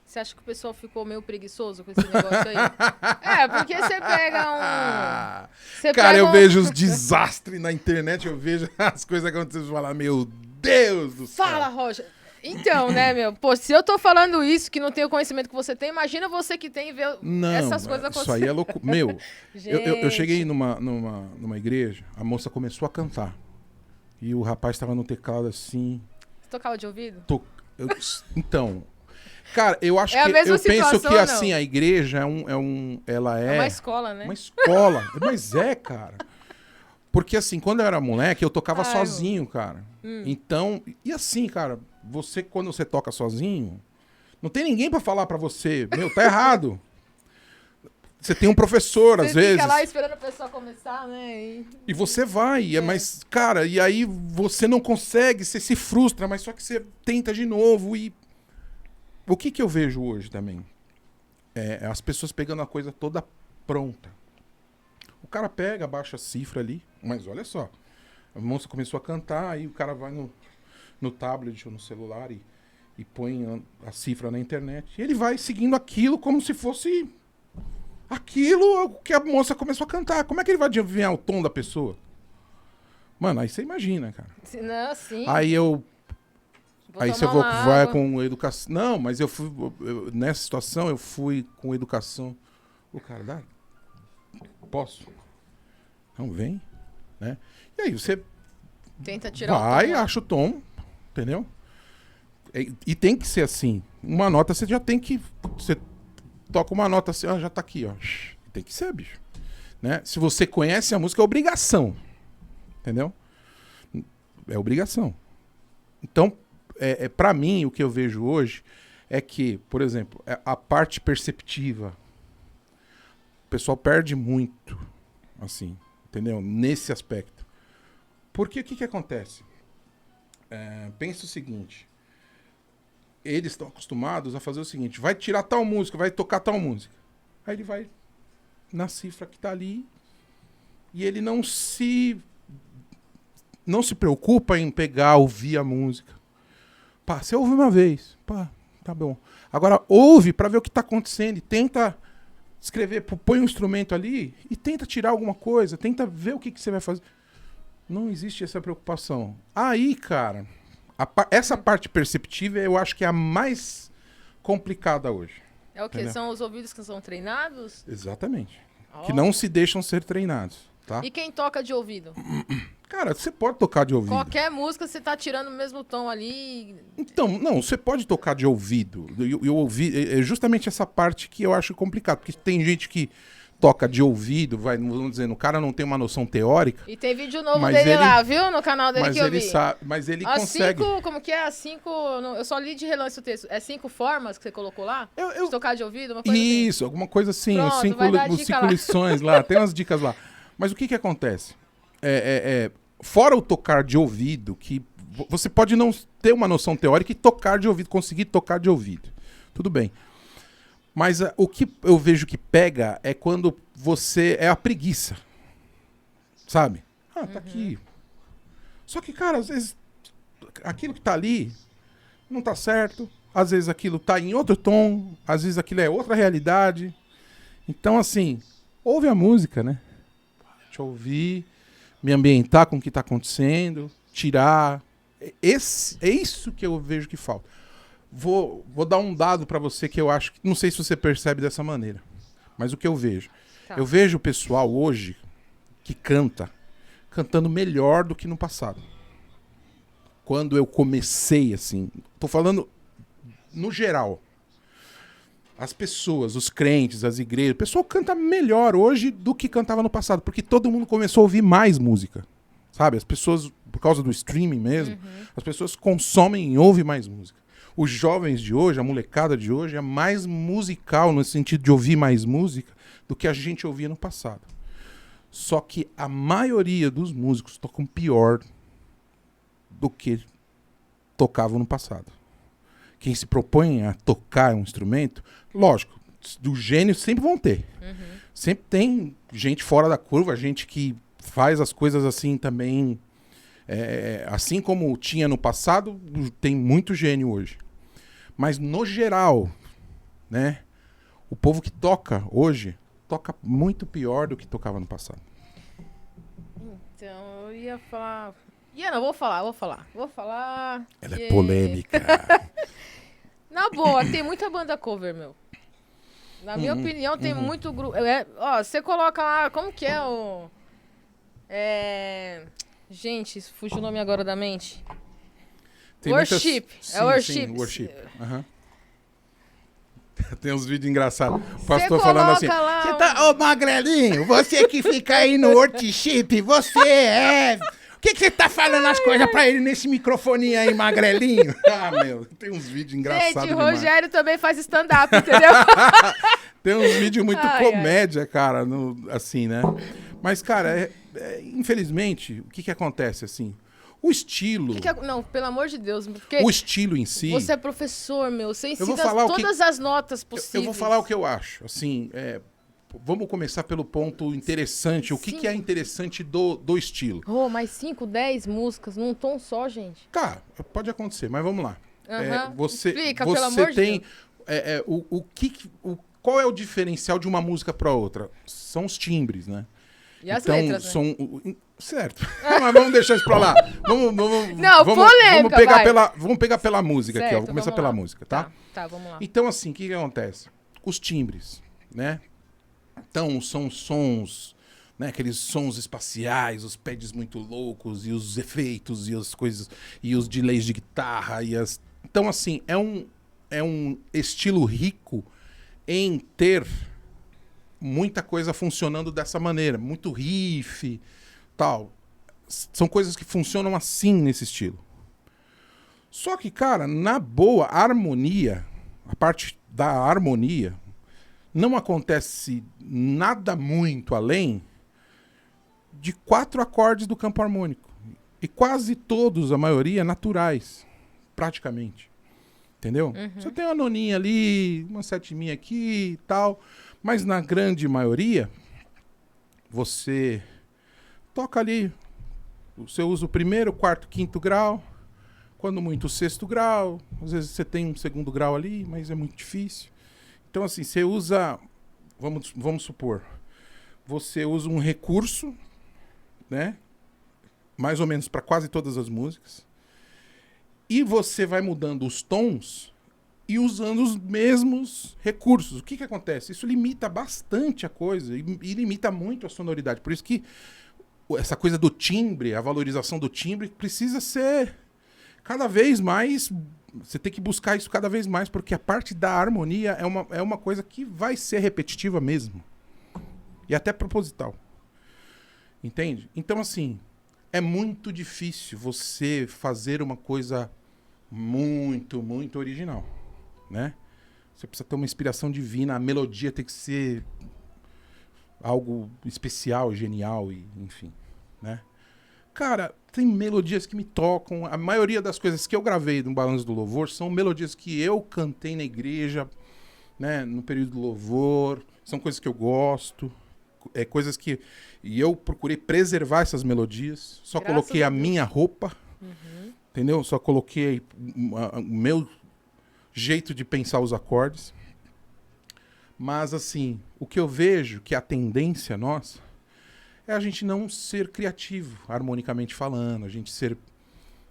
você acha que o pessoal ficou meio preguiçoso com esse negócio aí? Porque você pega Cara, eu vejo os desastres na internet, eu vejo as coisas acontecendo e falo, meu Deus do céu. Fala, Rocha. Então, né, meu? Pô, se eu tô falando isso, que não tenho o conhecimento que você tem, imagina você que tem e vê essas coisas acontecendo. Isso aí é louco. Meu, eu cheguei Gente. numa igreja, a moça começou a cantar. E o rapaz estava no teclado assim. Você tocava de ouvido? Então, cara, eu acho É a que mesma eu penso situação, que não? assim, a igreja ela É uma escola, né? uma escola. Mas cara. Porque assim, quando eu era moleque, eu tocava sozinho, cara. Então, e assim, cara, quando você toca sozinho, não tem ninguém pra falar pra você, meu, tá errado. Você tem um professor, às Você vezes. fica lá esperando a pessoa começar, né? E você vai, mas, cara, e aí você não consegue, você se frustra, mas só que você tenta de novo. E o que eu vejo hoje também? As pessoas pegando a coisa toda pronta. O cara pega, baixa a cifra ali, mas olha só. A moça começou a cantar, aí o cara vai no tablet ou no celular e põe a cifra na internet. E ele vai seguindo aquilo como se fosse aquilo que a moça começou a cantar. Como é que ele vai adivinhar o tom da pessoa? Mano, aí você imagina, cara. Não, sim. Aí você tomar uma vai água. com educação. Não, mas nessa situação eu fui com educação. O cara, posso? Não, vem, né? E aí você Tenta tirar o vai, tom lá. acha o tom, entendeu? E tem que ser assim. Uma nota você já tem que... Você toca uma nota assim, já tá aqui, ó. Tem que ser, bicho. Né? Se você conhece a música, é obrigação. Entendeu? É obrigação. Então, pra mim, o que eu vejo hoje é que, por exemplo, a parte perceptiva, o pessoal perde muito, assim, entendeu? Nesse aspecto. Porque o que acontece? Pensa o seguinte. Eles estão acostumados a fazer o seguinte: vai tirar tal música, vai tocar tal música. Aí ele vai na cifra que tá ali e ele não se preocupa em pegar, ouvir a música. Pá, você ouve uma vez, pá, tá bom. Agora ouve pra ver o que tá acontecendo e tenta escrever, põe um instrumento ali e tenta tirar alguma coisa, tenta ver o que você vai fazer. Não existe essa preocupação. Aí, cara, essa parte perceptiva eu acho que é a mais complicada hoje. É o quê? Entendeu? São os ouvidos que são treinados? Exatamente. Ó. Que não se deixam ser treinados, tá? E quem toca de ouvido? Cara, você pode tocar de ouvido. Qualquer música você tá tirando o mesmo tom ali. Então, não, você pode tocar de ouvido. Eu ouvi, é justamente essa parte que eu acho complicado, porque tem gente que toca de ouvido, vamos dizer, o cara não tem uma noção teórica, E tem vídeo novo Mas dele ele- lá, viu? No canal dele mas que eu ele vi. sabe, mas ele As consegue. 5, como que é? As 5, eu só li de relance o texto. É 5 formas que você colocou lá? De tocar de ouvido? Uma coisa assim? Isso, alguma coisa assim, Pronto, os cinco, vai dar os dica cinco lá. lições lá, tem umas dicas lá. Mas o que acontece? Fora o tocar de ouvido, que você pode não ter uma noção teórica e tocar de ouvido, conseguir tocar de ouvido. Tudo bem. Mas o que eu vejo que pega é quando é a preguiça. Sabe? Tá aqui. Só que, cara, às vezes aquilo que tá ali não tá certo. Às vezes aquilo tá em outro tom. Às vezes aquilo é outra realidade. Então, assim, ouve a música, né? Deixa eu ouvir, me ambientar com o que tá acontecendo, tirar. É isso que eu vejo que falta. Vou dar um dado pra você que eu acho que... Não sei se você percebe dessa maneira. Mas o que eu vejo? Tá. Eu vejo o pessoal hoje que cantando melhor do que no passado. Quando eu comecei, assim... Tô falando no geral. as pessoas, os crentes, as igrejas, o pessoal canta melhor hoje do que cantava no passado, porque todo mundo começou a ouvir mais música, sabe? As pessoas, por causa do streaming mesmo, as pessoas consomem e ouvem mais música. Os jovens de hoje, a molecada de hoje, é mais musical no sentido de ouvir mais música do que a gente ouvia no passado. Só que a maioria dos músicos tocam pior do que tocavam no passado. Quem se propõe a tocar um instrumento, lógico, do gênio sempre vão ter. Sempre tem gente fora da curva, gente que faz as coisas assim também. Assim como tinha no passado, tem muito gênio hoje. Mas no geral, né, o povo que toca hoje, toca muito pior do que tocava no passado. Então, eu ia falar... Não, vou falar. Ela é polêmica. Na boa, tem muita banda cover, meu. Na minha opinião, tem muito grupo. Você coloca lá, como que é o. Gente, fugiu o nome agora da mente. Tem Worship. Sim, Worship. Sim, worship. Tem uns vídeos engraçados. O pastor falando assim: você tá, ô magrelinho, você que fica aí no worship, você é. O que você tá falando as coisas pra ele nesse microfoninho aí, magrelinho? Meu, tem uns vídeos engraçados. Gente, o Rogério também faz stand-up, entendeu? Tem uns vídeos muito comédia, cara, assim, né? Mas, cara, infelizmente, o que acontece, assim? O estilo... Não, pelo amor de Deus. Porque o estilo em si... Você é professor, meu. Você ensina todas as notas possíveis. Eu vou falar o que eu acho. Assim, vamos começar pelo ponto interessante. O que é interessante do estilo? Mais 5, 10 músicas num tom só, gente. Cara, pode acontecer, mas vamos lá. Explica, pelo amor de Deus. Qual é o diferencial de uma música para outra? São os timbres, né? E as letras, né? Certo. Mas vamos deixar isso pra lá. Vamos pegar pela música aqui, ó. Vou começar pela música, tá? Tá, vamos lá. Então, assim, o que acontece? Os timbres, né? Então, são sons, né? Aqueles sons espaciais, os pads muito loucos, e os efeitos, e as coisas, e os delays de guitarra, Então, assim, é um estilo rico em ter muita coisa funcionando dessa maneira, muito riff, tal. São coisas que funcionam assim nesse estilo. Só que, cara, na boa, a harmonia, a parte da harmonia, não acontece nada muito além de 4 acordes do campo harmônico. E quase todos, a maioria, naturais, praticamente. Entendeu? Você tem uma noninha ali, uma setiminha aqui e tal, mas na grande maioria, você toca ali, você usa o primeiro, quarto, quinto grau, quando muito o sexto grau, às vezes você tem um segundo grau ali, mas é muito difícil. Então, assim, você usa, vamos supor, você usa um recurso, né, mais ou menos para quase todas as músicas, e você vai mudando os tons e usando os mesmos recursos. O que acontece? Isso limita bastante a coisa e limita muito a sonoridade. Por isso que essa coisa do timbre, a valorização do timbre, precisa ser cada vez mais... Você tem que buscar isso cada vez mais, porque a parte da harmonia é uma coisa que vai ser repetitiva mesmo. E até proposital. Entende? Então, assim, é muito difícil você fazer uma coisa muito, muito original, né? Você precisa ter uma inspiração divina, a melodia tem que ser algo especial, genial, e enfim, né? Cara, tem melodias que me tocam. A maioria das coisas que eu gravei no Balanço do Louvor são melodias que eu cantei na igreja, né, no período do louvor. São coisas que eu gosto, coisas que... E eu procurei preservar essas melodias. Só coloquei a minha roupa, entendeu? Só coloquei o meu jeito de pensar os acordes. Mas, assim, o que eu vejo que a tendência nossa é a gente não ser criativo, harmonicamente falando, a gente ser,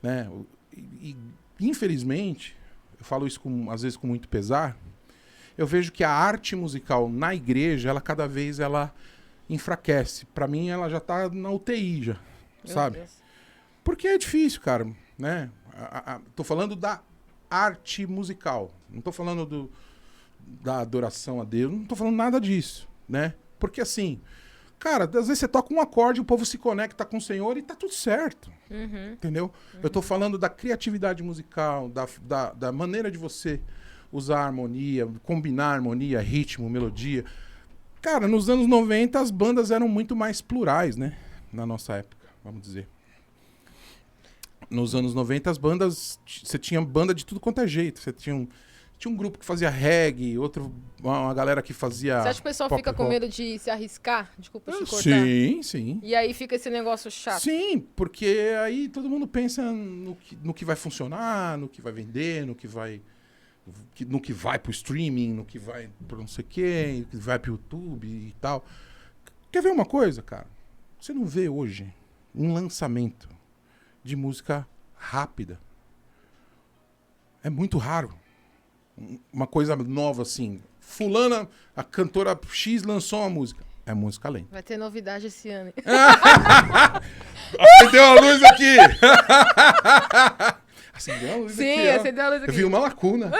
né? E infelizmente, eu falo isso às vezes com muito pesar, eu vejo que a arte musical na igreja, ela cada vez ela enfraquece. Pra mim, ela já tá na UTI já, sabe? Deus. Porque é difícil, cara, né? Tô falando da arte musical, não tô falando da adoração a Deus. Não tô falando nada disso, né? Porque assim, cara, às vezes você toca um acorde, o povo se conecta com o Senhor e tá tudo certo. Entendeu? Eu tô falando da criatividade musical, da maneira de você usar a harmonia, combinar harmonia, ritmo, melodia. Cara, nos anos 90 as bandas eram muito mais plurais, né? Na nossa época, vamos dizer. Nos anos 90 as bandas, você tinha banda de tudo quanto é jeito. Você tinha um grupo que fazia reggae, uma galera que fazia... Você acha que o pessoal fica com medo de se arriscar? Desculpa te cortar. Sim, sim. E aí fica esse negócio chato. Sim, porque aí todo mundo pensa no que vai funcionar, no que vai vender, no que vai pro streaming, no que vai pro não sei o quê, no que vai pro YouTube e tal. Quer ver uma coisa, cara? Você não vê hoje um lançamento de música rápida. É muito raro. Uma coisa nova assim. Fulana, a cantora X lançou uma música. É música lenta. Vai ter novidade esse ano. Acendeu a luz aqui! Acendeu a luz aqui. Sim, acendeu a luz aqui. Eu vi uma lacuna.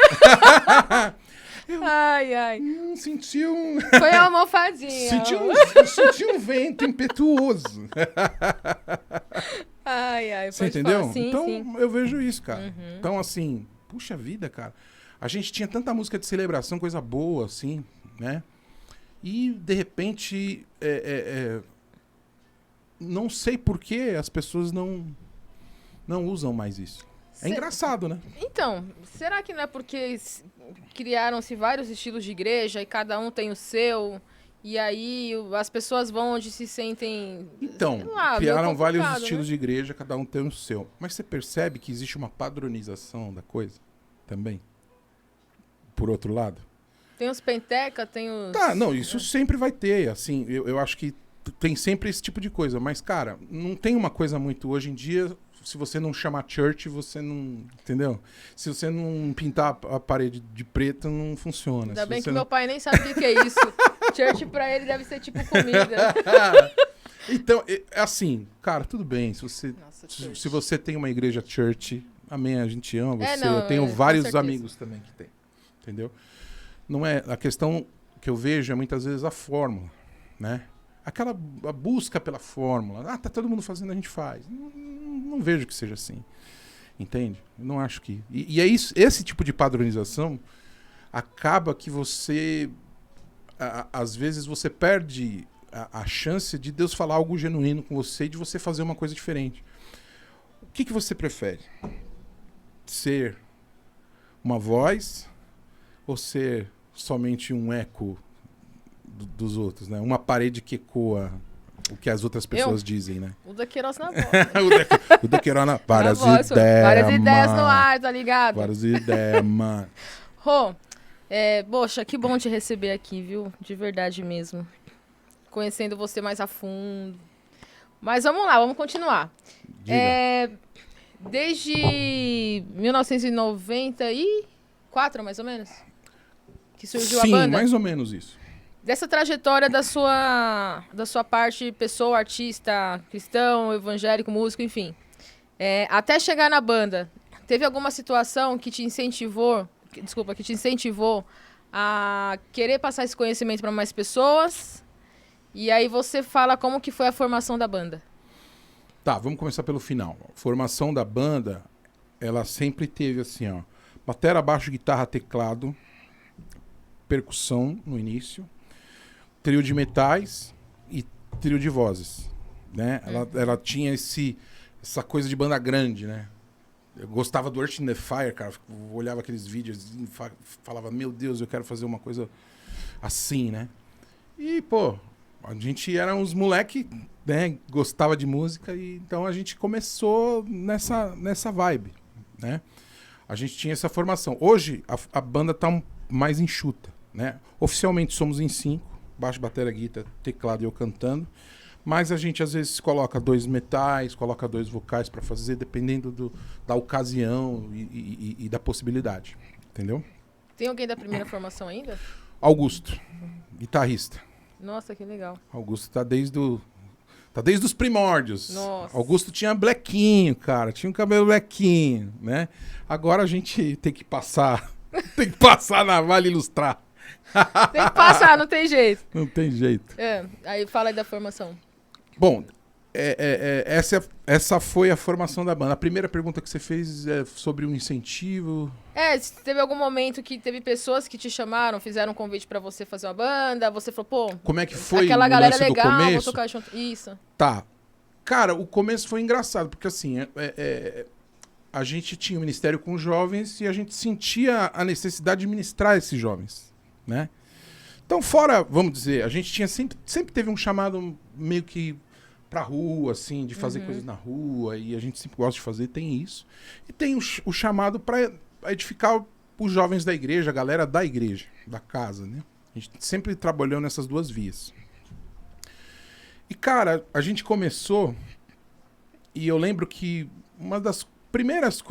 Ai. Senti um... Foi a almofadinha. Senti um vento impetuoso. Ai. Você entendeu? Sim, então, sim. eu vejo isso, cara. Então, assim, puxa vida, cara. A gente tinha tanta música de celebração, coisa boa, assim, né? E, de repente, não sei por que as pessoas não usam mais isso. É engraçado, né? Então, será que não é porque criaram-se vários estilos de igreja e cada um tem o seu, e aí as pessoas vão onde se sentem... Então, sei lá, criaram meio vários complicado, estilos né? de igreja, cada um tem o seu. Mas você percebe que existe uma padronização da coisa também? Por outro lado? Tem os penteca, tem os... Tá, não, isso sempre vai ter, assim, eu acho que tem sempre esse tipo de coisa, mas, cara, não tem uma coisa muito hoje em dia, se você não chamar church, você não, entendeu? Se você não pintar a parede de preto, não funciona. Ainda Se bem você que meu pai nem sabe o que é isso. Church pra ele deve ser tipo comida. Então, assim, cara, tudo bem, Nossa, church. se você tem uma igreja church, amém, a gente ama você, não, eu tenho com vários certeza. amigos também que tem, entendeu? Não é, a questão que eu vejo é muitas vezes a fórmula, né? A busca pela fórmula. Tá todo mundo fazendo, a gente faz. Não vejo que seja assim. Entende? Eu não acho que... E é isso, esse tipo de padronização acaba que você... às vezes você perde a chance de Deus falar algo genuíno com você e de você fazer uma coisa diferente. O que você prefere? Ser uma voz ou ser somente um eco dos outros, né? Uma parede que ecoa o que as outras pessoas dizem, né? O da Queiroz na voz. O da Queiroz na... Várias voz, ideias, várias ideias mano. no ar, tá ligado? Várias ideias, mano. Rô, poxa, que bom te receber aqui, viu? De verdade mesmo. Conhecendo você mais a fundo. Mas vamos lá, vamos continuar. Diga. Desde 1994, mais ou menos, que surgiu Sim, a banda? mais ou menos isso. Dessa trajetória da sua parte, pessoa, artista, cristão, evangélico, músico, enfim. Até chegar na banda, teve alguma situação que te incentivou a querer passar esse conhecimento para mais pessoas? E aí você fala como que foi a formação da banda. Tá, vamos começar pelo final. A formação da banda, ela sempre teve assim, ó, batera, baixo, guitarra, teclado, percussão no início, trio de metais e trio de vozes, né? Ela tinha essa coisa de banda grande, né? Eu gostava do Earth in the Fire, cara. Eu olhava aqueles vídeos e falava, meu Deus, eu quero fazer uma coisa assim, né? E, pô, a gente era uns moleque, né? Gostava de música, e então a gente começou nessa vibe, né? A gente tinha essa formação. Hoje, a banda tá mais enxuta, né? Oficialmente somos em 5, baixo, bateria, guitarra, teclado e eu cantando. Mas a gente às vezes coloca 2 metais, coloca 2 vocais para fazer, dependendo da ocasião e da possibilidade. Entendeu? Tem alguém da primeira formação ainda? Augusto, guitarrista. Nossa, que legal. Augusto tá desde os primórdios. Nossa. Augusto tinha blequinho, cara. Tinha um cabelo blequinho, né? Agora a gente tem que passar. Tem que passar na Vale Ilustrar. Tem que passar, não tem jeito. Não tem jeito. Aí fala aí da formação. Bom, essa foi a formação da banda. A primeira pergunta que você fez é sobre um incentivo. Se teve algum momento que teve pessoas que te chamaram, fizeram um convite pra você fazer uma banda, você falou, pô, como é que foi aquela o galera lance legal, do vou começo? tocar junto. Isso. Tá. Cara, o começo foi engraçado, porque assim, a gente tinha um ministério com jovens e a gente sentia a necessidade de ministrar esses jovens, né? Então, fora, vamos dizer, a gente tinha sempre teve um chamado meio que pra rua, assim, de fazer coisas na rua, e a gente sempre gosta de fazer, tem isso. E tem o chamado pra edificar os jovens da igreja, a galera da igreja, da casa, né? A gente sempre trabalhou nessas duas vias. E, cara, a gente começou, e eu lembro que uma das primeiras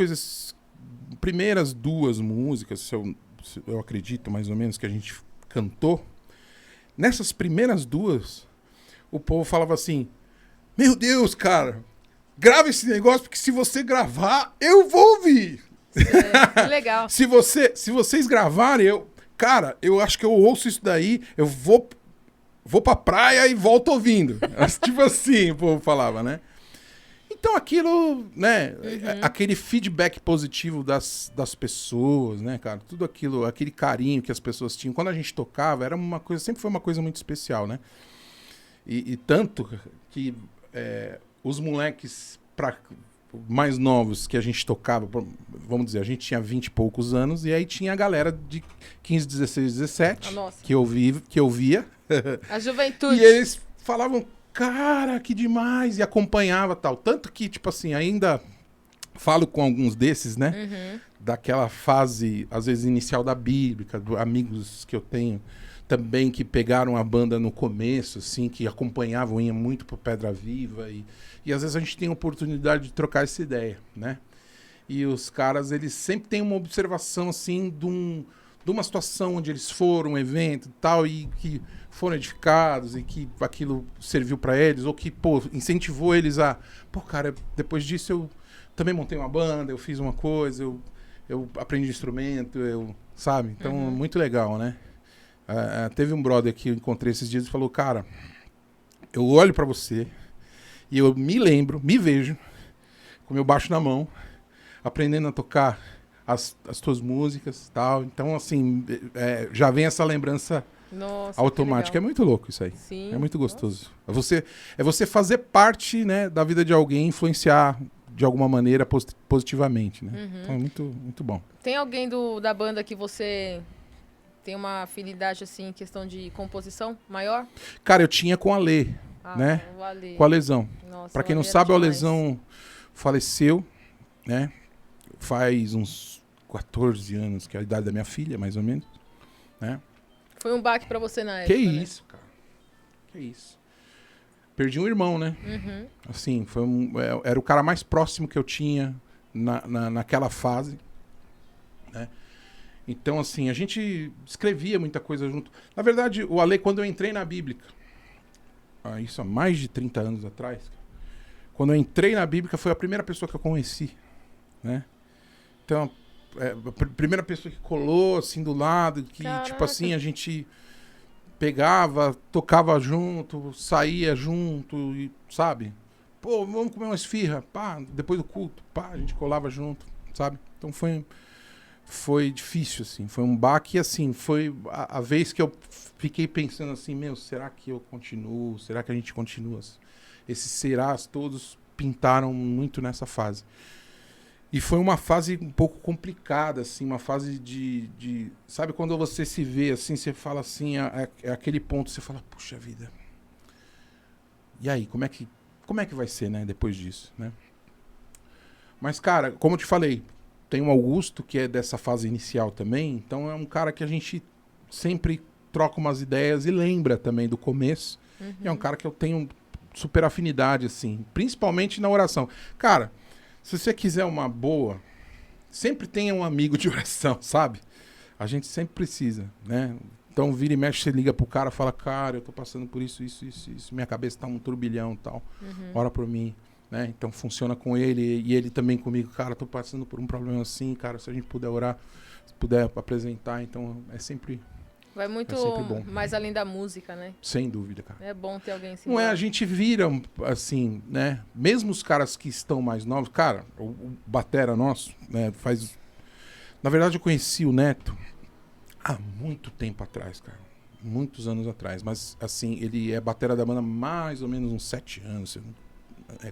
duas músicas, se eu acredito mais ou menos, que a gente cantou, nessas primeiras duas, o povo falava assim, meu Deus, cara, grava esse negócio, porque se você gravar, eu vou ouvir. Que legal. Se vocês gravarem, cara, eu acho que eu ouço isso daí, eu vou pra praia e volto ouvindo. Tipo assim, o povo falava, né? Então aquilo, né, aquele feedback positivo das pessoas, né, cara, tudo aquilo, aquele carinho que as pessoas tinham, quando a gente tocava, era uma coisa, sempre foi uma coisa muito especial, né? E tanto que os moleques mais novos que a gente tocava, vamos dizer, a gente tinha 20 e poucos anos, e aí tinha a galera de 15, 16, 17, que eu via. A juventude. E eles falavam, cara, que demais, e acompanhava tal. Tanto que, tipo assim, ainda falo com alguns desses, né? Daquela fase, às vezes, inicial da Bíblica, amigos que eu tenho também que pegaram a banda no começo, assim, que acompanhavam, iam muito pro Pedra Viva, e às vezes a gente tem a oportunidade de trocar essa ideia, né? E os caras, eles sempre têm uma observação, assim, de uma situação onde eles foram, um evento e tal, e que foram edificados, e que aquilo serviu para eles, ou que, pô, incentivou eles a... Pô, cara, depois disso eu também montei uma banda, eu fiz uma coisa, eu aprendi instrumento, sabe? Então, muito legal, né? Teve um brother que eu encontrei esses dias e falou, cara, eu olho pra você e eu me vejo com meu baixo na mão, aprendendo a tocar as tuas músicas e tal. Então, assim, já vem essa lembrança automática. É muito louco isso aí. Sim. É muito gostoso. É você fazer parte, né, da vida de alguém, influenciar de alguma maneira positivamente, né? Então é muito, muito bom. Tem alguém da banda que você tem uma afinidade, assim, em questão de composição maior? Cara, eu tinha com a Lê, né? O Ale. Com a Lesão. Nossa, Pra quem não Ale era sabe, o demais. Lesão faleceu, né? Faz uns 14 anos, que é a idade da minha filha, mais ou menos, né? Foi um baque pra você na época, Que né? isso, cara. Que isso. Perdi um irmão, né? Assim, era o cara mais próximo que eu tinha naquela fase, né? Então, assim, a gente escrevia muita coisa junto. Na verdade, o Ale, quando eu entrei na Bíblica, isso há mais de 30 anos atrás, quando eu entrei na Bíblica, foi a primeira pessoa que eu conheci, né? Então, a primeira pessoa que colou, assim, do lado, que, Caraca. tipo assim, a gente pegava, tocava junto, saía junto, e, sabe? Pô, vamos comer uma esfirra, pá, depois do culto, pá, a gente colava junto, sabe? Então foi difícil, assim, foi um baque, assim, foi a vez que eu fiquei pensando assim, meu, será que eu continuo? Será que a gente continua? Esses serás todos pintaram muito nessa fase. E foi uma fase um pouco complicada, assim, uma fase de sabe, quando você se vê, assim, você fala assim, é aquele ponto, você fala, puxa vida, e aí, como é que vai ser, né, depois disso, né? Mas, cara, como eu te falei, tem o Augusto, que é dessa fase inicial também, então é um cara que a gente sempre troca umas ideias e lembra também do começo. E é um cara que eu tenho super afinidade, assim, principalmente na oração. Cara, se você quiser uma boa, sempre tenha um amigo de oração, sabe? A gente sempre precisa, né? Então, vira e mexe, você liga pro cara, fala, cara, eu tô passando por isso, minha cabeça tá um turbilhão e tal, ora por mim. Né? Então funciona com ele e ele também comigo, cara, tô passando por um problema assim, cara, se a gente puder orar, se puder apresentar, então é sempre Vai muito É sempre bom. mais além da música, né? Sem dúvida, cara. É bom ter alguém assim. Não é, a gente vira, assim, né? Mesmo os caras que estão mais novos, cara, o batera nosso, né, faz... Na verdade, eu conheci o Neto há muito tempo atrás, cara. Muitos anos atrás. Mas, assim, ele é batera da banda há mais ou menos uns 7 anos.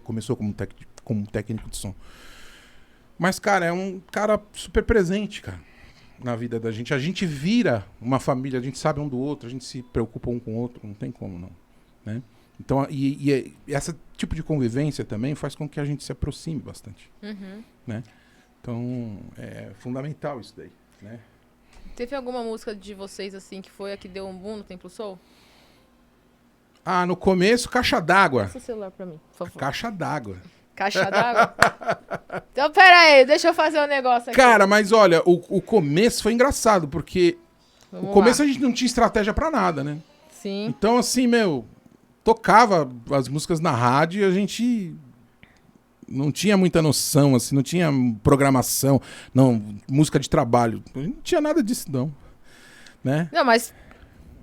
Começou como técnico de som. Mas, cara, é um cara super presente, cara, na vida da gente. A gente vira uma família, a gente sabe um do outro, a gente se preocupa um com o outro, não tem como não, né? Então, e esse tipo de convivência também faz com que a gente se aproxime bastante, né? Então, é fundamental isso daí, né? Teve alguma música de vocês, assim, que foi a que deu um boom no Templo Soul? Ah, no começo, Caixa d'Água. Passa o celular pra mim, por favor. Caixa d'Água. Caixa d'Água? Então, pera aí, deixa eu fazer um negócio aqui. Cara, mas olha, o começo foi engraçado, porque Vamos o começo lá. a gente não tinha estratégia pra nada, né? Sim. Então, assim, tocava as músicas na rádio e a gente não tinha muita noção, assim, não tinha programação, não, música de trabalho. Não tinha nada disso, não. Né? Não, mas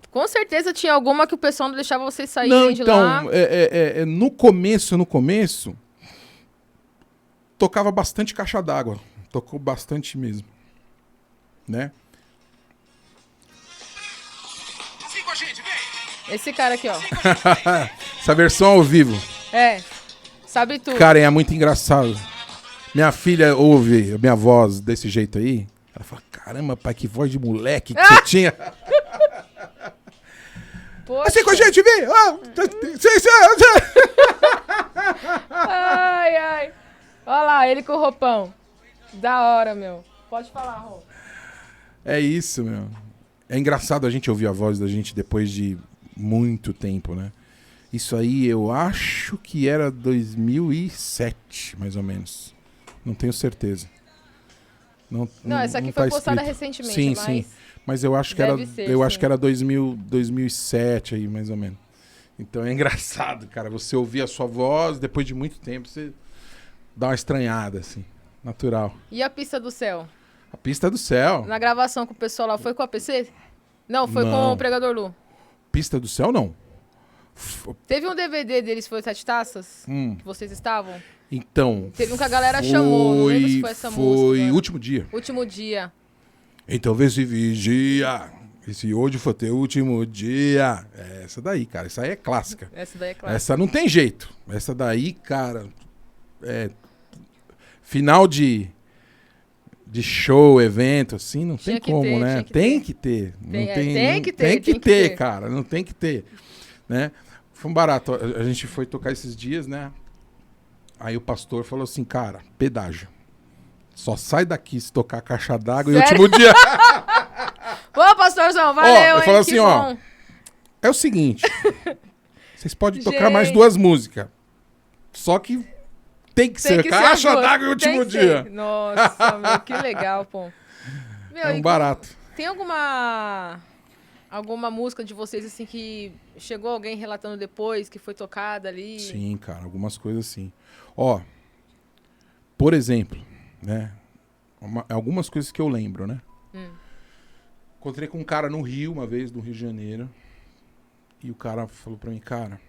com certeza tinha alguma que o pessoal não deixava vocês saírem Não, de então, lá. no começo, tocava bastante Caixa d'Água. Tocou bastante mesmo. Né? Esse cara aqui, ó. Essa versão ao vivo. É. Sabe tudo. Cara, é muito engraçado. Minha filha ouve a minha voz desse jeito aí. Ela fala, caramba, pai, que voz de moleque que você tinha. Poxa. Assim com a gente, vem! Ai, ai. Olha lá, ele com o roupão. Da hora, meu. Pode falar, Rô. É isso, meu. É engraçado a gente ouvir a voz da gente depois de muito tempo, né? Isso aí eu acho que era 2007, mais ou menos. Não tenho certeza. Não, essa aqui não foi tá postada escrito. recentemente, Sim, mas... sim. Mas eu acho que era, Deve ser, eu sim. acho que era 2007 aí, mais ou menos. Então é engraçado, cara. Você ouvir a sua voz, depois de muito tempo, você dá uma estranhada, assim. Natural. E a Pista do Céu? A Pista do Céu. Na gravação com o pessoal lá, foi com a PC? Não, foi com Não. o Pregador Lu. Pista do Céu, não. Teve um DVD deles, foi Sete Taças? Hum. Que vocês estavam? Então. Teve um que a galera chamou, não lembro se foi essa música. Foi Último Dia. Último Dia. Então vê se vigia. E se hoje for teu último dia. É essa daí, cara. Essa aí é clássica. Essa daí é clara. Essa não tem jeito. Essa daí, cara. Final de show, evento, assim, não Tinha tem que como, ter, né? tinha que Tem ter. que ter. Tem Não que ter, tem que tem que ter, ter. cara. Não tem que ter. Né? Foi um barato. A gente foi tocar esses dias, né? Aí o pastor falou assim, cara, pedágio. Só sai daqui se tocar Caixa d'Água e Sério? Último Dia. Ô, pastorzão, valeu, eu hein? falo que assim, ó, bom. É o seguinte. Vocês podem tocar Gente. mais 2 músicas. Só que tem que Tem ser que Caixa as duas. d'Água e Último Tem que ser. Dia. Nossa, meu, que legal, pô. Meu, É e um barato. tem alguma música de vocês, assim, que chegou alguém relatando depois, que foi tocada ali? Sim, cara, algumas coisas sim. Ó, por exemplo, né? Algumas coisas que eu lembro, né? Encontrei com um cara no Rio, uma vez, no Rio de Janeiro. E o cara falou pra mim, cara,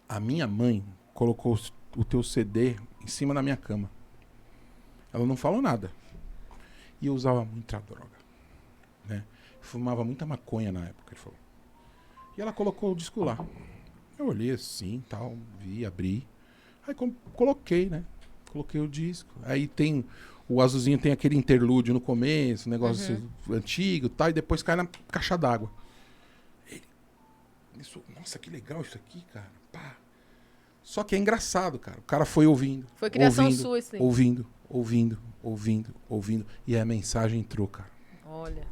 a minha mãe colocou o teu CD em cima da minha cama. Ela não falou nada. E eu usava muita droga, né? Fumava muita maconha na época, ele falou. E ela colocou o disco lá. Eu olhei assim, tal, vi, abri. Aí coloquei, né? Coloquei o disco. Aí tem... O azulzinho tem aquele interlúdio no começo, negócio antigo e tal, e depois cai na Caixa d'Água. Nossa, que legal isso aqui, cara. Pá. Só que é engraçado, cara. O cara foi ouvindo. Foi criação ouvindo, sua, assim. ouvindo. E a mensagem entrou, cara. Olha.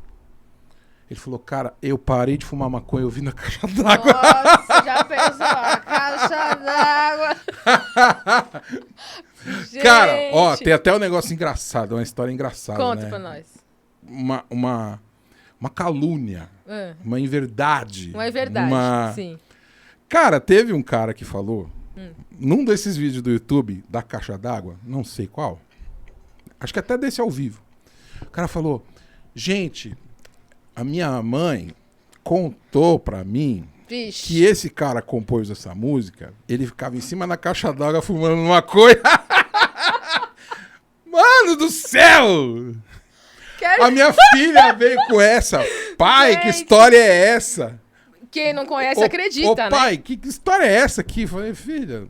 Ele falou, cara, eu parei de fumar maconha ouvindo a Caixa d'Água. Nossa, já pensou? A Caixa d'Água. Cara, ó, Gente. tem até um negócio engraçado, uma história engraçada, Conta né? pra nós. Uma calúnia, uma inverdade. Uma é verdade, sim. Cara, teve um cara que falou, num desses vídeos do YouTube, da Caixa d'Água, não sei qual, acho que até desse ao vivo, o cara falou, gente, A minha mãe contou pra mim Vixe. que esse cara compôs essa música, ele ficava em cima da caixa d'água fumando uma coisa. Mano do céu! Quero... A minha filha veio com essa. Pai, que Gente. história é essa? Quem não conhece Ô, acredita, né? pai, que história é essa aqui? Falei, filha,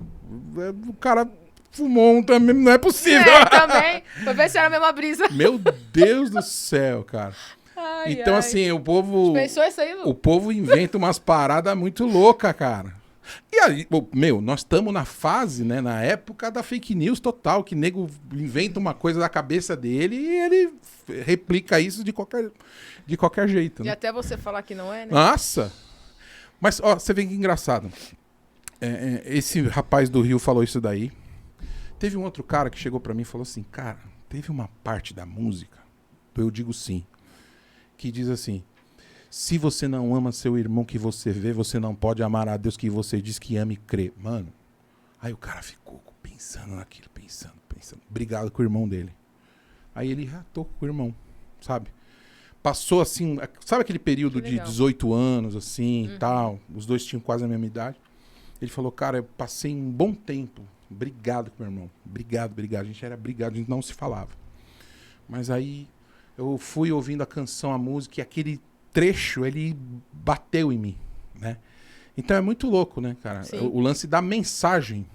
o cara fumou um também, não é possível. É, também. Foi ver se era a mesma brisa. Meu Deus do céu, cara. Ai, Então, ai. assim, o povo... Pensou isso aí, Lu? O povo inventa umas paradas muito loucas, cara. E aí, nós estamos na fase, né, na época da fake news total, que nego inventa uma coisa da cabeça dele e ele replica isso de qualquer jeito, E né? até você falar que não é, né? Nossa! Mas, ó, você vê que engraçado. Esse rapaz do Rio falou isso daí. Teve um outro cara que chegou pra mim e falou assim, cara, teve uma parte da música, eu digo sim, que diz assim, se você não ama seu irmão que você vê, você não pode amar a Deus que você diz que ama e crê. Mano, aí o cara ficou pensando naquilo, pensando. Brigado com o irmão dele. Aí ele ratou com o irmão, sabe? Passou assim, sabe aquele período Que de legal. 18 anos, assim, e tal, os dois tinham quase a mesma idade. Ele falou, cara, eu passei um bom tempo brigado com meu irmão. Brigado. A gente era brigado, a gente não se falava. Mas aí eu fui ouvindo a canção, a música, e aquele trecho, ele bateu em mim, né? Então é muito louco, né, cara? Sim. O lance da mensagem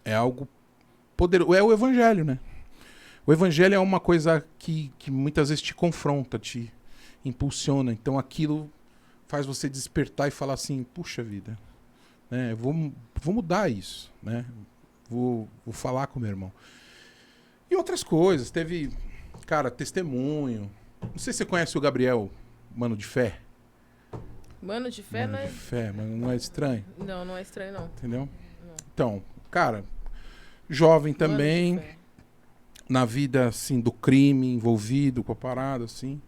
é algo poderoso. É o evangelho, né? O evangelho é uma coisa que muitas vezes te confronta, te impulsiona. Então aquilo faz você despertar e falar assim, puxa vida, né? Vou mudar isso, né? Vou falar com meu irmão. E outras coisas. Teve, cara, testemunho. Não sei se você conhece o Gabriel, Mano de Fé. Mano de fé, Mano não é... de Fé, mas não é estranho, Não, não é estranho, não. entendeu? Não. Então, cara, jovem Mano de também, fé. na vida, assim, do crime, envolvido com a parada, assim.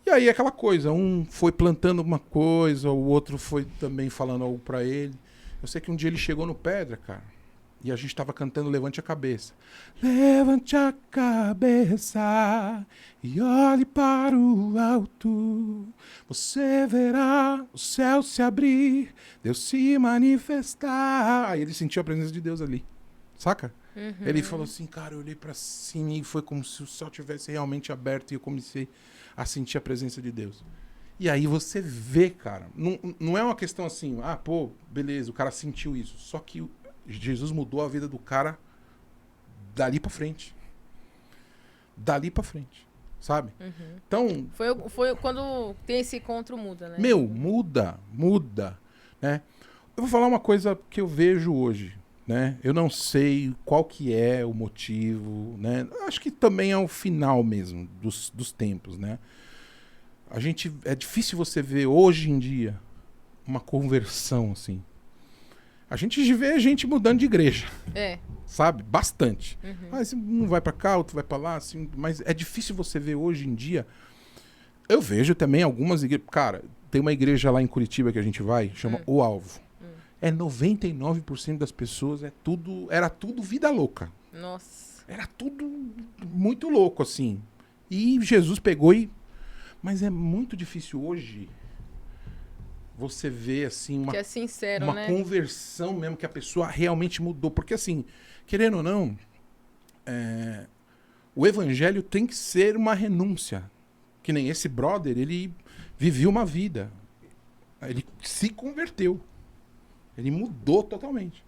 E aí aquela coisa, um foi plantando uma coisa, o outro foi também falando algo pra ele. Eu sei que um dia ele chegou no Pedra, cara, e a gente tava cantando Levante a Cabeça. Levante a cabeça e olhe para o alto. Você verá o céu se abrir, Deus se manifestar. Aí ele sentiu a presença de Deus ali, saca? Ele falou assim, cara, eu olhei pra cima e foi como se o céu tivesse realmente aberto e eu comecei a sentir a presença de Deus. E aí você vê, cara, não é uma questão assim, pô, beleza, o cara sentiu isso. Só que Jesus mudou a vida do cara dali pra frente. Dali pra frente, sabe? Então, Foi quando tem esse encontro, muda, né? muda, né? Eu vou falar uma coisa que eu vejo hoje, né? Eu não sei qual que é o motivo, né? Acho que também é o final mesmo dos tempos, né? É difícil você ver hoje em dia uma conversão assim. A gente vê gente mudando de igreja, É. sabe? Bastante. Mas um vai pra cá, outro vai pra lá, assim, mas é difícil você ver hoje em dia. Eu vejo também algumas igrejas. Cara, tem uma igreja lá em Curitiba que a gente vai, chama O Alvo. É 99% das pessoas, era tudo vida louca. Nossa. Era tudo muito louco, assim. E Jesus pegou e... Mas é muito difícil hoje você ver, assim, Que é sincero, uma né? conversão mesmo, que a pessoa realmente mudou. Porque, assim, querendo ou não, o evangelho tem que ser uma renúncia. Que nem esse brother, ele viveu uma vida. Ele se converteu. Ele mudou totalmente.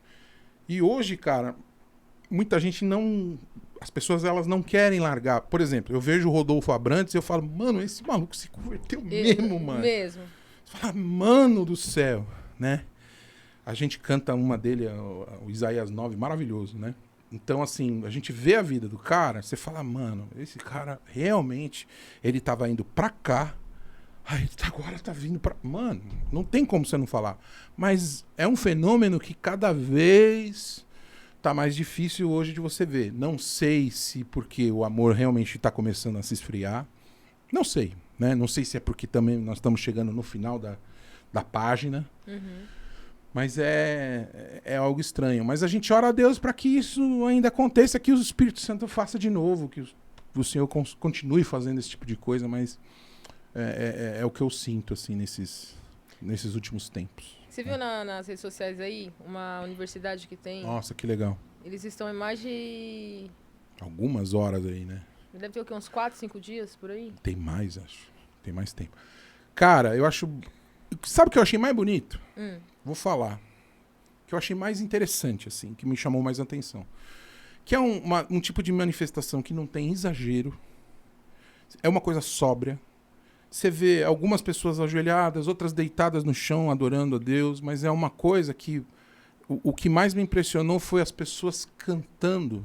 E hoje, cara, muita gente não... As pessoas, elas não querem largar. Por exemplo, eu vejo o Rodolfo Abrantes e eu falo, mano, esse maluco se converteu mesmo, mano. Mesmo. Você fala, mano do céu, né? A gente canta uma dele, o Isaías 9, maravilhoso, né? Então, assim, a gente vê a vida do cara, você fala, mano, esse cara realmente, ele tava indo pra cá, aí agora tá vindo pra... Mano, não tem como você não falar. Mas é um fenômeno que cada vez tá mais difícil hoje de você ver. Não sei se porque o amor realmente tá começando a se esfriar. Não sei, né? Não sei se é porque também nós estamos chegando no final da página. Mas é algo estranho. Mas a gente ora a Deus para que isso ainda aconteça, que o Espírito Santo faça de novo, que o Senhor continue fazendo esse tipo de coisa, mas É o que eu sinto, assim, nesses últimos tempos. Você viu nas redes sociais aí, uma universidade que tem... Nossa, que legal. Eles estão em mais de... Algumas horas aí, né? Deve ter o quê? Uns 4, 5 dias, por aí? Tem mais, acho. Tem mais tempo. Cara, eu acho... Sabe o que eu achei mais bonito? Vou falar. O que eu achei mais interessante, assim, que me chamou mais atenção. Que é um tipo de manifestação que não tem exagero. É uma coisa sóbria. Você vê algumas pessoas ajoelhadas, outras deitadas no chão, adorando a Deus, mas é uma coisa que... O que mais me impressionou foi as pessoas cantando,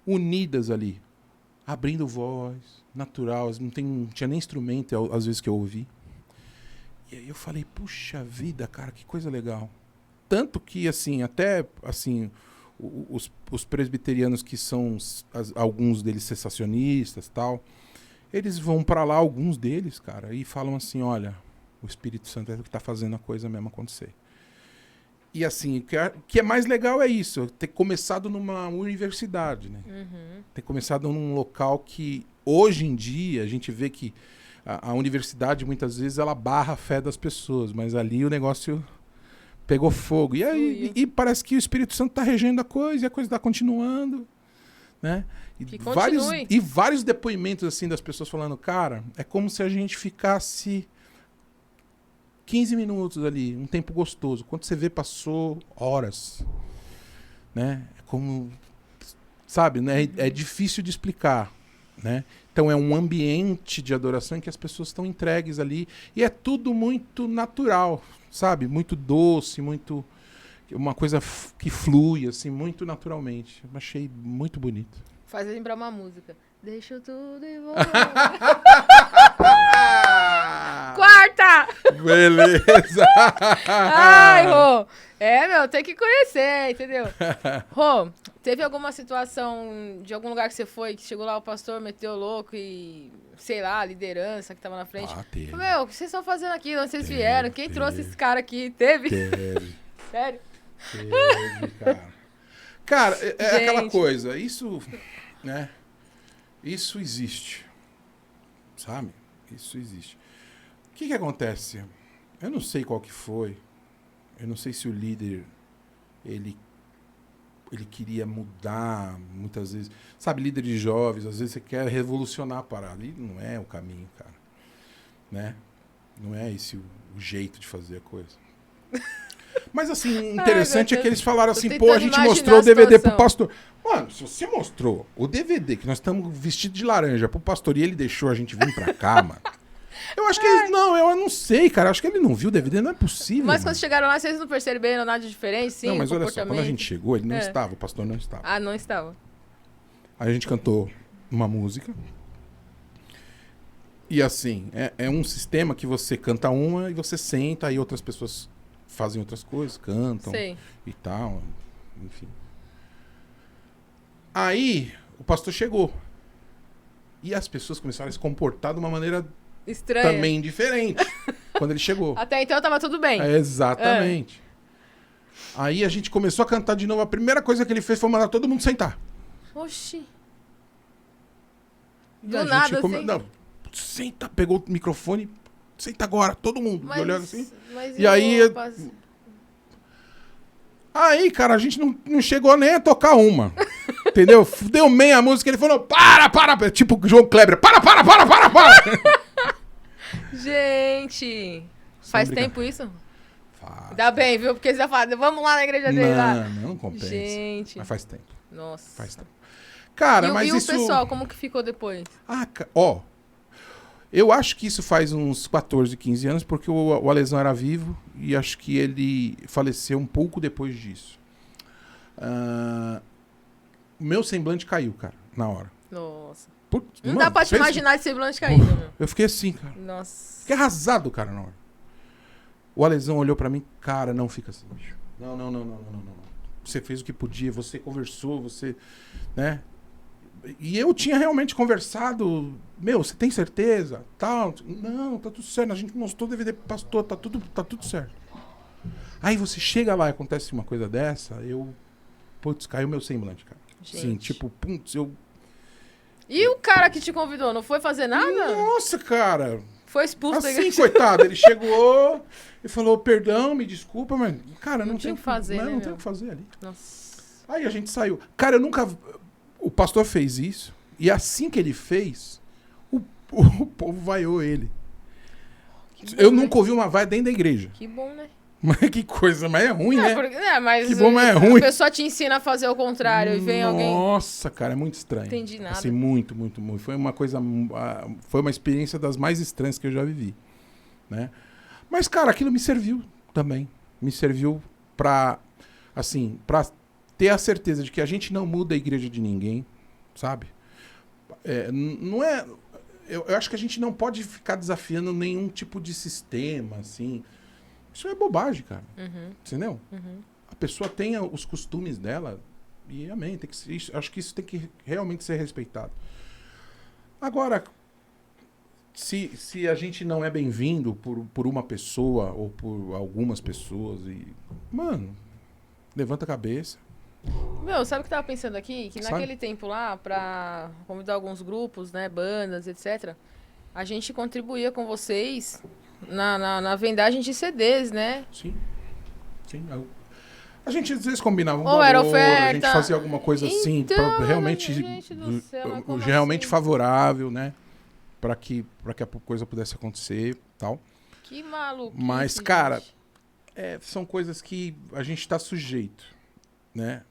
unidas ali, abrindo voz, natural, não tinha nem instrumento, às vezes, que eu ouvi. E aí eu falei, puxa vida, cara, que coisa legal. Tanto que, assim, até, assim, os presbiterianos que são, alguns deles cessacionistas e tal... Eles vão pra lá, alguns deles, cara, e falam assim, olha, o Espírito Santo é o que tá fazendo a coisa mesmo acontecer. E assim, o que é mais legal é isso, ter começado numa universidade, né? Ter começado num local que, hoje em dia, a gente vê que a universidade, muitas vezes, ela barra a fé das pessoas, mas ali o negócio pegou fogo. E aí, e parece que o Espírito Santo tá regendo a coisa, e a coisa tá continuando, né? E vários depoimentos assim das pessoas falando, cara, é como se a gente ficasse 15 minutos ali, um tempo gostoso. Quando você vê, passou horas, né? É como, sabe, né? É difícil de explicar, né? Então é um ambiente de adoração em que as pessoas estão entregues ali e é tudo muito natural, sabe? Muito doce, muito... Uma coisa que flui, assim, muito naturalmente. Eu achei muito bonito. Faz lembrar uma música. Deixa tudo e vou. Quarta! Beleza! Ai, Rô. Tem que conhecer, entendeu? Rô, teve alguma situação de algum lugar que você foi, que chegou lá o pastor, meteu louco e, sei lá, a liderança que tava na frente? Teve. O que vocês estão fazendo aqui? Onde vocês vieram? Quem trouxe esse cara aqui? Teve? Sério? Teve, cara. Cara, é aquela coisa, isso, né? Isso existe, sabe? Isso existe. O que acontece? Eu não sei qual que foi. Eu não sei se o líder, ele queria mudar, muitas vezes. Sabe, líder de jovens, às vezes você quer revolucionar a parada. E não é o caminho, cara. Né? Não é esse o jeito de fazer a coisa. Mas, assim, interessante é que eles falaram assim, pô, a gente mostrou o DVD pro pastor. Mano, se você mostrou o DVD, que nós estamos vestidos de laranja, pro pastor, e ele deixou a gente vir pra cá, mano. Eu acho que eles... Não, eu não sei, cara. Acho que ele não viu o DVD, não é possível. Mas quando chegaram lá, vocês não perceberam nada de diferente, sim? Não, mas olha só, quando a gente chegou, ele não estava, o pastor não estava. Ah, não estava. Aí a gente cantou uma música. E assim, é um sistema que você canta uma e você senta, aí outras pessoas fazem outras coisas, cantam e tal, enfim. Aí o pastor chegou. E as pessoas começaram a se comportar de uma maneira estranha, também diferente quando ele chegou. Até então tava tudo bem. Exatamente. Aí a gente começou a cantar de novo. A primeira coisa que ele fez foi mandar todo mundo sentar. Oxi. E do nada, assim? Não, senta, pegou o microfone, senta agora, todo mundo. Mas, e olhando assim. Mas e aí... Aí, cara, a gente não chegou nem a tocar uma. Entendeu? Deu meia música, ele falou, para. Tipo João Kleber, para. Gente, faz tempo isso? Faz. Ainda bem, viu? Porque você já fala, vamos lá na igreja dele lá. Não compensa. Gente. Mas faz tempo. Nossa. Faz tempo. Cara, mas e isso... o pessoal, como que ficou depois? Eu acho que isso faz uns 14, 15 anos, porque o Alesão era vivo e acho que ele faleceu um pouco depois disso. O meu semblante caiu, cara, na hora. Nossa. Não dá pra te imaginar esse semblante caído, meu. Eu fiquei assim, cara. Nossa. Fiquei arrasado, cara, na hora. O Alesão olhou pra mim, cara, não fica assim, bicho. Não. Você fez o que podia, você conversou, você... né? E eu tinha realmente conversado, você tem certeza? Tal. Não, tá tudo certo, a gente mostrou o DVD pro pastor, tá tudo certo. Aí você chega lá e acontece uma coisa dessa, caiu meu semblante, cara. Gente. Sim, tipo, E o cara que te convidou, não foi fazer nada? Nossa, cara, Foi expulso da Assim, igreja. coitado, ele chegou e falou, perdão, me desculpa, mas, cara, não tinha tem o que fazer, né, não tem meu? o que fazer ali. Nossa. Aí a gente saiu. Cara, eu nunca... O pastor fez isso, e assim que ele fez, o povo vaiou ele. Que bom, Eu né? nunca ouvi uma vaia dentro da igreja. Que bom, né? Mas que coisa, mas é ruim, né? Mas Que bom, mas é ruim. a pessoa te ensina a fazer o contrário e vem alguém... Nossa, cara, é muito estranho. Entendi nada. Assim, muito, muito, muito. Foi uma coisa... Foi uma experiência das mais estranhas que eu já vivi, né? Mas, cara, aquilo me serviu também. Me serviu pra, assim, pra ter a certeza de que a gente não muda a igreja de ninguém, sabe? Não é... Eu acho que a gente não pode ficar desafiando nenhum tipo de sistema, assim. Isso é bobagem, cara. Entendeu? A pessoa tem os costumes dela e amém. Tem que ser, acho que isso tem que realmente ser respeitado. Agora, se a gente não é bem-vindo por uma pessoa ou por algumas pessoas, mano, levanta a cabeça. Meu, sabe o que eu tava pensando aqui? Que Sabe? naquele tempo lá, pra convidar alguns grupos, né, bandas, etc., a gente contribuía com vocês na vendagem de CDs, né? Sim. Sim. A gente às vezes combinava um Ou era valor, a gente oferta. fazia alguma coisa assim, Então, realmente, gente do céu, mas como realmente assim? favorável, né? Para que a coisa pudesse acontecer, tal. Que maluco. Mas, cara, são coisas que a gente está sujeito, né?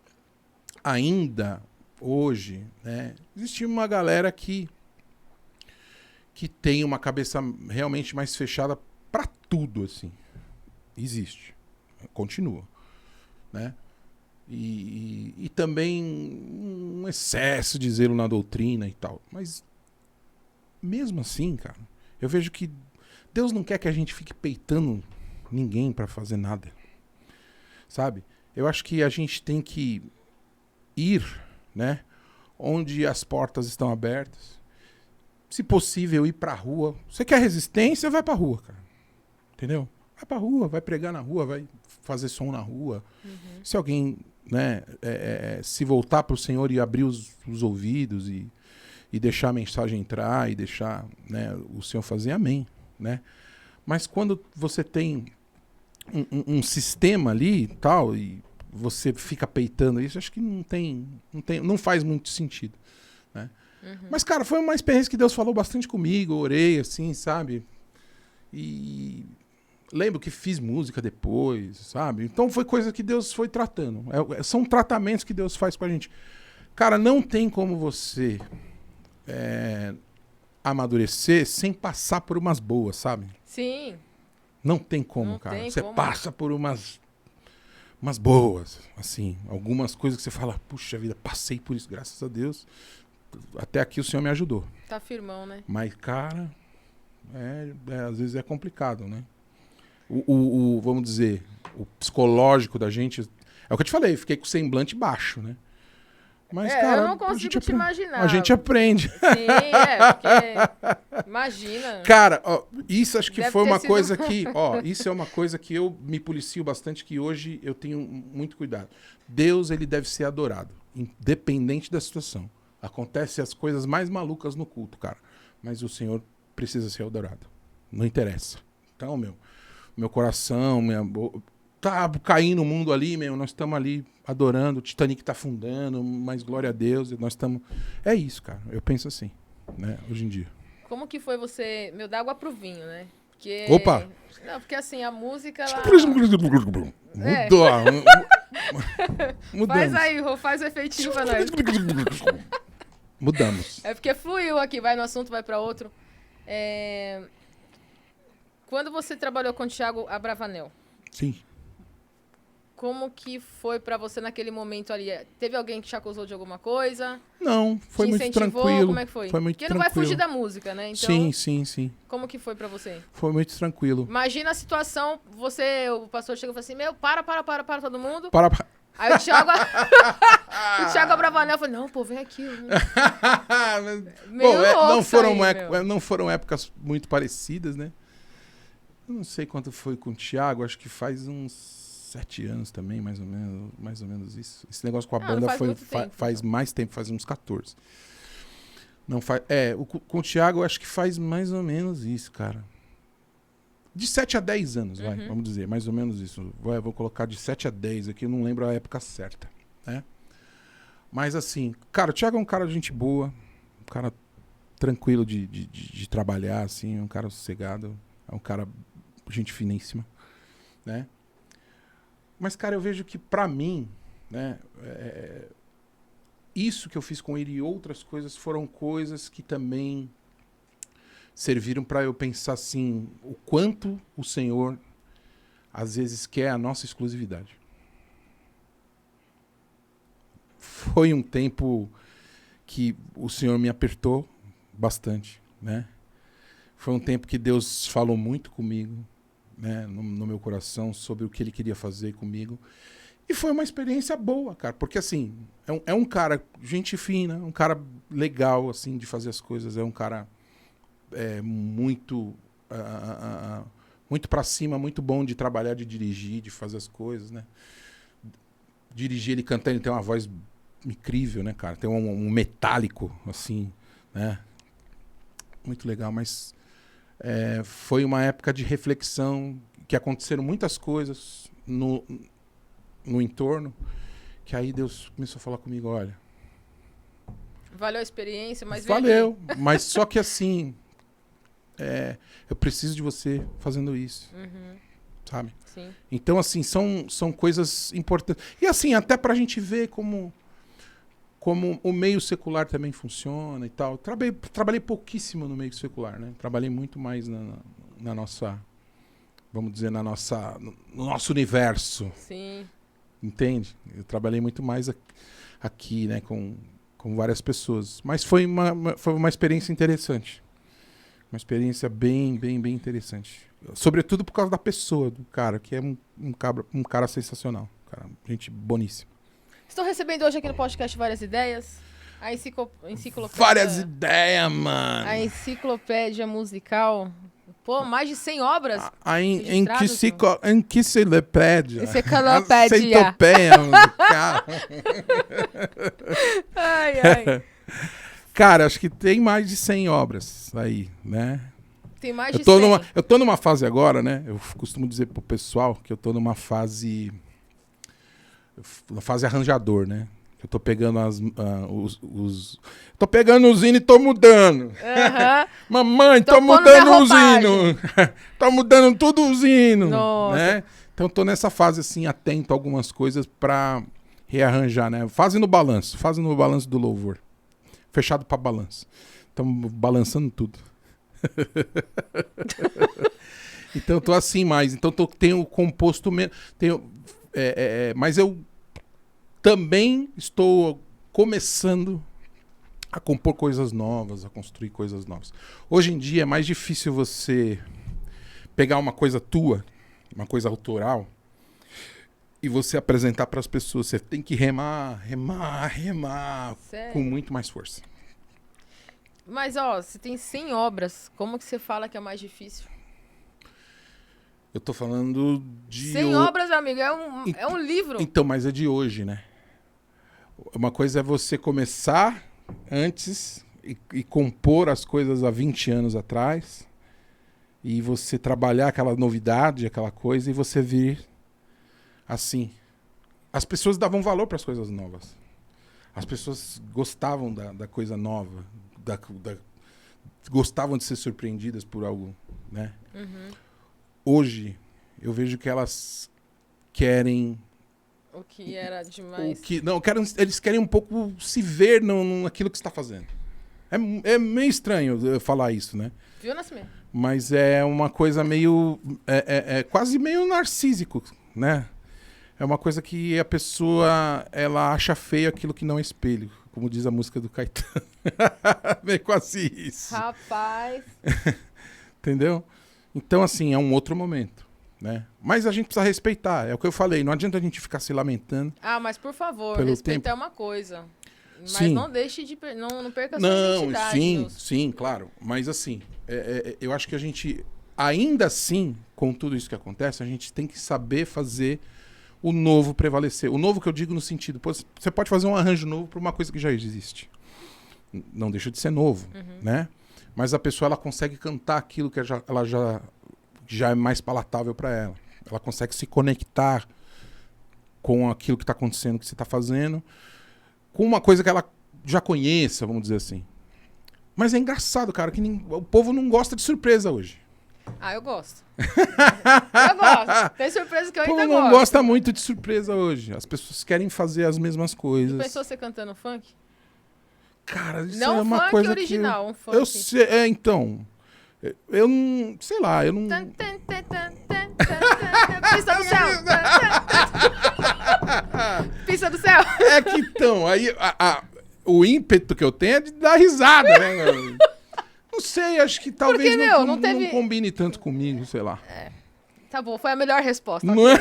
Ainda hoje, né? Existe uma galera que tem uma cabeça realmente mais fechada para tudo, assim. Existe. Continua, né? E também um excesso de zelo na doutrina e tal. Mas, mesmo assim, cara, eu vejo que Deus não quer que a gente fique peitando ninguém para fazer nada. Sabe? Eu acho que a gente tem que ir, né? Onde as portas estão abertas. Se possível, ir pra rua. Você quer resistência, vai pra rua, cara. Entendeu? Vai pra rua, vai pregar na rua, vai fazer som na rua. Se alguém, né, se voltar pro Senhor e abrir os ouvidos e deixar a mensagem entrar e deixar, né, o Senhor fazer, amém, né? Mas quando você tem um sistema ali e tal, e você fica peitando isso, acho que não faz muito sentido, né? Mas, cara, foi uma experiência que Deus falou bastante comigo, eu orei, assim, sabe? E lembro que fiz música depois, sabe? Então foi coisa que Deus foi tratando. São tratamentos que Deus faz com a gente. Cara, não tem como você amadurecer sem passar por umas boas, sabe? Sim. Não tem como, Não cara. tem Você como. passa por umas boas, assim. Algumas coisas que você fala, puxa vida, passei por isso, graças a Deus. Até aqui o Senhor me ajudou. Tá firmão, né? Mas, cara, às vezes é complicado, né? Vamos dizer, o psicológico da gente... É o que eu te falei, fiquei com o semblante baixo, né? Mas, cara, eu não consigo te imaginar. A gente aprende. Sim, porque... Imagina. Cara, ó, isso acho que Deve foi ter uma sido- coisa que... Ó, isso é uma coisa que eu me policio bastante, que hoje eu tenho muito cuidado. Deus, ele deve ser adorado, independente da situação. Acontece as coisas mais malucas no culto, cara. Mas o Senhor precisa ser adorado. Não interessa. Então, meu coração, tá caindo o mundo ali, nós estamos ali adorando, o Titanic tá afundando, mas glória a Deus, nós estamos... É isso, cara. Eu penso assim, né, hoje em dia. Como que foi você... Meu, dá água pro vinho, né? Porque... Opa! Não, porque assim, a música, ela... Mudou. Mudamos. Faz aí, Rô, faz o efeitinho pra nós. Mudamos. É porque fluiu aqui, vai no assunto, vai pra outro. Quando você trabalhou com o Thiago Abravanel, Sim. como que foi pra você naquele momento ali? Teve alguém que te acusou de alguma coisa? Não, foi Te muito incentivou? tranquilo. Como é que foi? Foi muito Porque não tranquilo. vai fugir da música, né? Então, Sim. como que foi pra você? Foi muito tranquilo. Imagina a situação, o pastor chega e fala assim, meu, para todo mundo. Para. Aí o Thiago, o Thiago Abravanel falou, não, pô, vem aqui. Meio Bom, louco não, isso aí, meu. não foram épocas muito parecidas, né? Eu não sei quanto foi com o Thiago, acho que faz uns 7 anos também, mais ou menos isso. Esse negócio com a Não banda faz muito tempo, faz mais tempo, faz uns 14. Não faz. Com o Thiago eu acho que faz mais ou menos isso, cara. De 7 a 10 anos, vamos dizer, mais ou menos isso. Vou colocar de 7 a 10 aqui, eu não lembro a época certa, né? Mas assim, cara, o Thiago é um cara de gente boa, um cara tranquilo de trabalhar, assim, um cara sossegado, é um cara gente finíssima, né? Mas, cara, eu vejo que pra mim, né, isso que eu fiz com ele e outras coisas foram coisas que também serviram para eu pensar assim, o quanto o Senhor às vezes quer a nossa exclusividade. Foi um tempo que o Senhor me apertou bastante, né? Foi um tempo que Deus falou muito comigo, né, no meu coração sobre o que Ele queria fazer comigo. E foi uma experiência boa, cara, porque assim, é um cara gente fina, um cara legal assim de fazer as coisas, é um cara muito muito para cima, muito bom de trabalhar, de dirigir, de fazer as coisas, né? Dirigir ele cantando, ele tem uma voz incrível, né, cara? Tem um metálico, assim, né? Muito legal, mas foi uma época de reflexão, que aconteceram muitas coisas no entorno, que aí Deus começou a falar comigo, olha... Valeu a experiência, mas... Valeu, mas só que assim... eu preciso de você fazendo isso, sabe? Sim. Então, assim, são coisas importantes. E assim, até pra gente ver como o meio secular também funciona e tal. Trabalhei pouquíssimo no meio secular, né? Trabalhei muito mais na nossa, vamos dizer, no nosso universo. Sim. Entende? Eu trabalhei muito mais aqui, né? Com várias pessoas. Mas foi uma experiência interessante. Uma experiência bem, bem, bem interessante. Sobretudo por causa da pessoa, do cara, que é um cara sensacional. Cara, gente boníssima. Estou recebendo hoje aqui no podcast várias ideias. A enciclopédia... Várias ideias, mano! A enciclopédia musical... Pô, mais de 100 obras. A enciclopédia. Enciclopédia. Centopeia musical. Ai, ai. Cara, acho que tem mais de 100 obras aí, né? Tem mais de 100. Eu tô numa fase agora, né? Eu costumo dizer pro pessoal que eu tô numa fase... Na fase arranjador, né? Eu tô pegando tô pegando os hinos e tô mudando. Mamãe, tô mudando os hinos. Tô mudando tudo os hinos. Né? Então tô nessa fase, assim, atento a algumas coisas pra rearranjar, né? Fase no balanço do louvor. Fechado pra balanço. Estamos balançando tudo. Então eu tô assim mais. Então tenho composto menos. Mas eu também estou começando a compor coisas novas, a construir coisas novas. Hoje em dia é mais difícil você pegar uma coisa tua, uma coisa autoral, e você apresentar para as pessoas. Você tem que remar Sério? com muito mais força. Mas, ó, você tem 100 obras. Como que você fala que é mais difícil? Eu tô falando de... 100 obras, amigo, é um livro. Então, mas é de hoje, né? Uma coisa é você começar antes e compor as coisas há 20 anos atrás, e você trabalhar aquela novidade, aquela coisa, e você vir assim. As pessoas davam valor para as coisas novas. As pessoas gostavam da coisa nova, gostavam de ser surpreendidas por algo, né? Hoje, eu vejo que elas querem... O que era demais. Eles querem um pouco se ver naquilo que você está fazendo. É meio estranho eu falar isso, né? Viu, Nascimento? Mas é uma coisa meio... É quase meio narcísico, né? É uma coisa que a pessoa, ela acha feio aquilo que não é espelho. Como diz a música do Caetano. Meio quase isso. Rapaz. Entendeu? Então, assim, é um outro momento, né? Mas a gente precisa respeitar. É o que eu falei. Não adianta a gente ficar se lamentando. Ah, mas por favor, pelo respeitar tempo. é uma coisa. Mas Sim. não deixe de... Não perca a sua identidade. Sim, claro. Mas, assim, eu acho que a gente... Ainda assim, com tudo isso que acontece, a gente tem que saber fazer o novo prevalecer. O novo que eu digo no sentido... Você pode fazer um arranjo novo para uma coisa que já existe. Não deixa de ser novo, né? Mas a pessoa ela consegue cantar aquilo que ela já é mais palatável para ela. Ela consegue se conectar com aquilo que está acontecendo, que você está fazendo, com uma coisa que ela já conheça, vamos dizer assim. Mas é engraçado, cara, que o povo não gosta de surpresa hoje. Ah, eu gosto. Eu gosto. Tem surpresa que eu O povo ainda não gosto. gosta muito de surpresa hoje. As pessoas querem fazer as mesmas coisas. Pensou você cantando funk? Cara, isso Não é uma funk coisa original, que um funk. eu sei, então, eu não, sei lá, eu não. Pista do céu. Pista do céu. É que então, aí o ímpeto que eu tenho é de dar risada, né? Meu? Não sei, acho que talvez Porque, não, não teve- não combine tanto comigo, sei lá. Tá bom, foi a melhor resposta. Não é?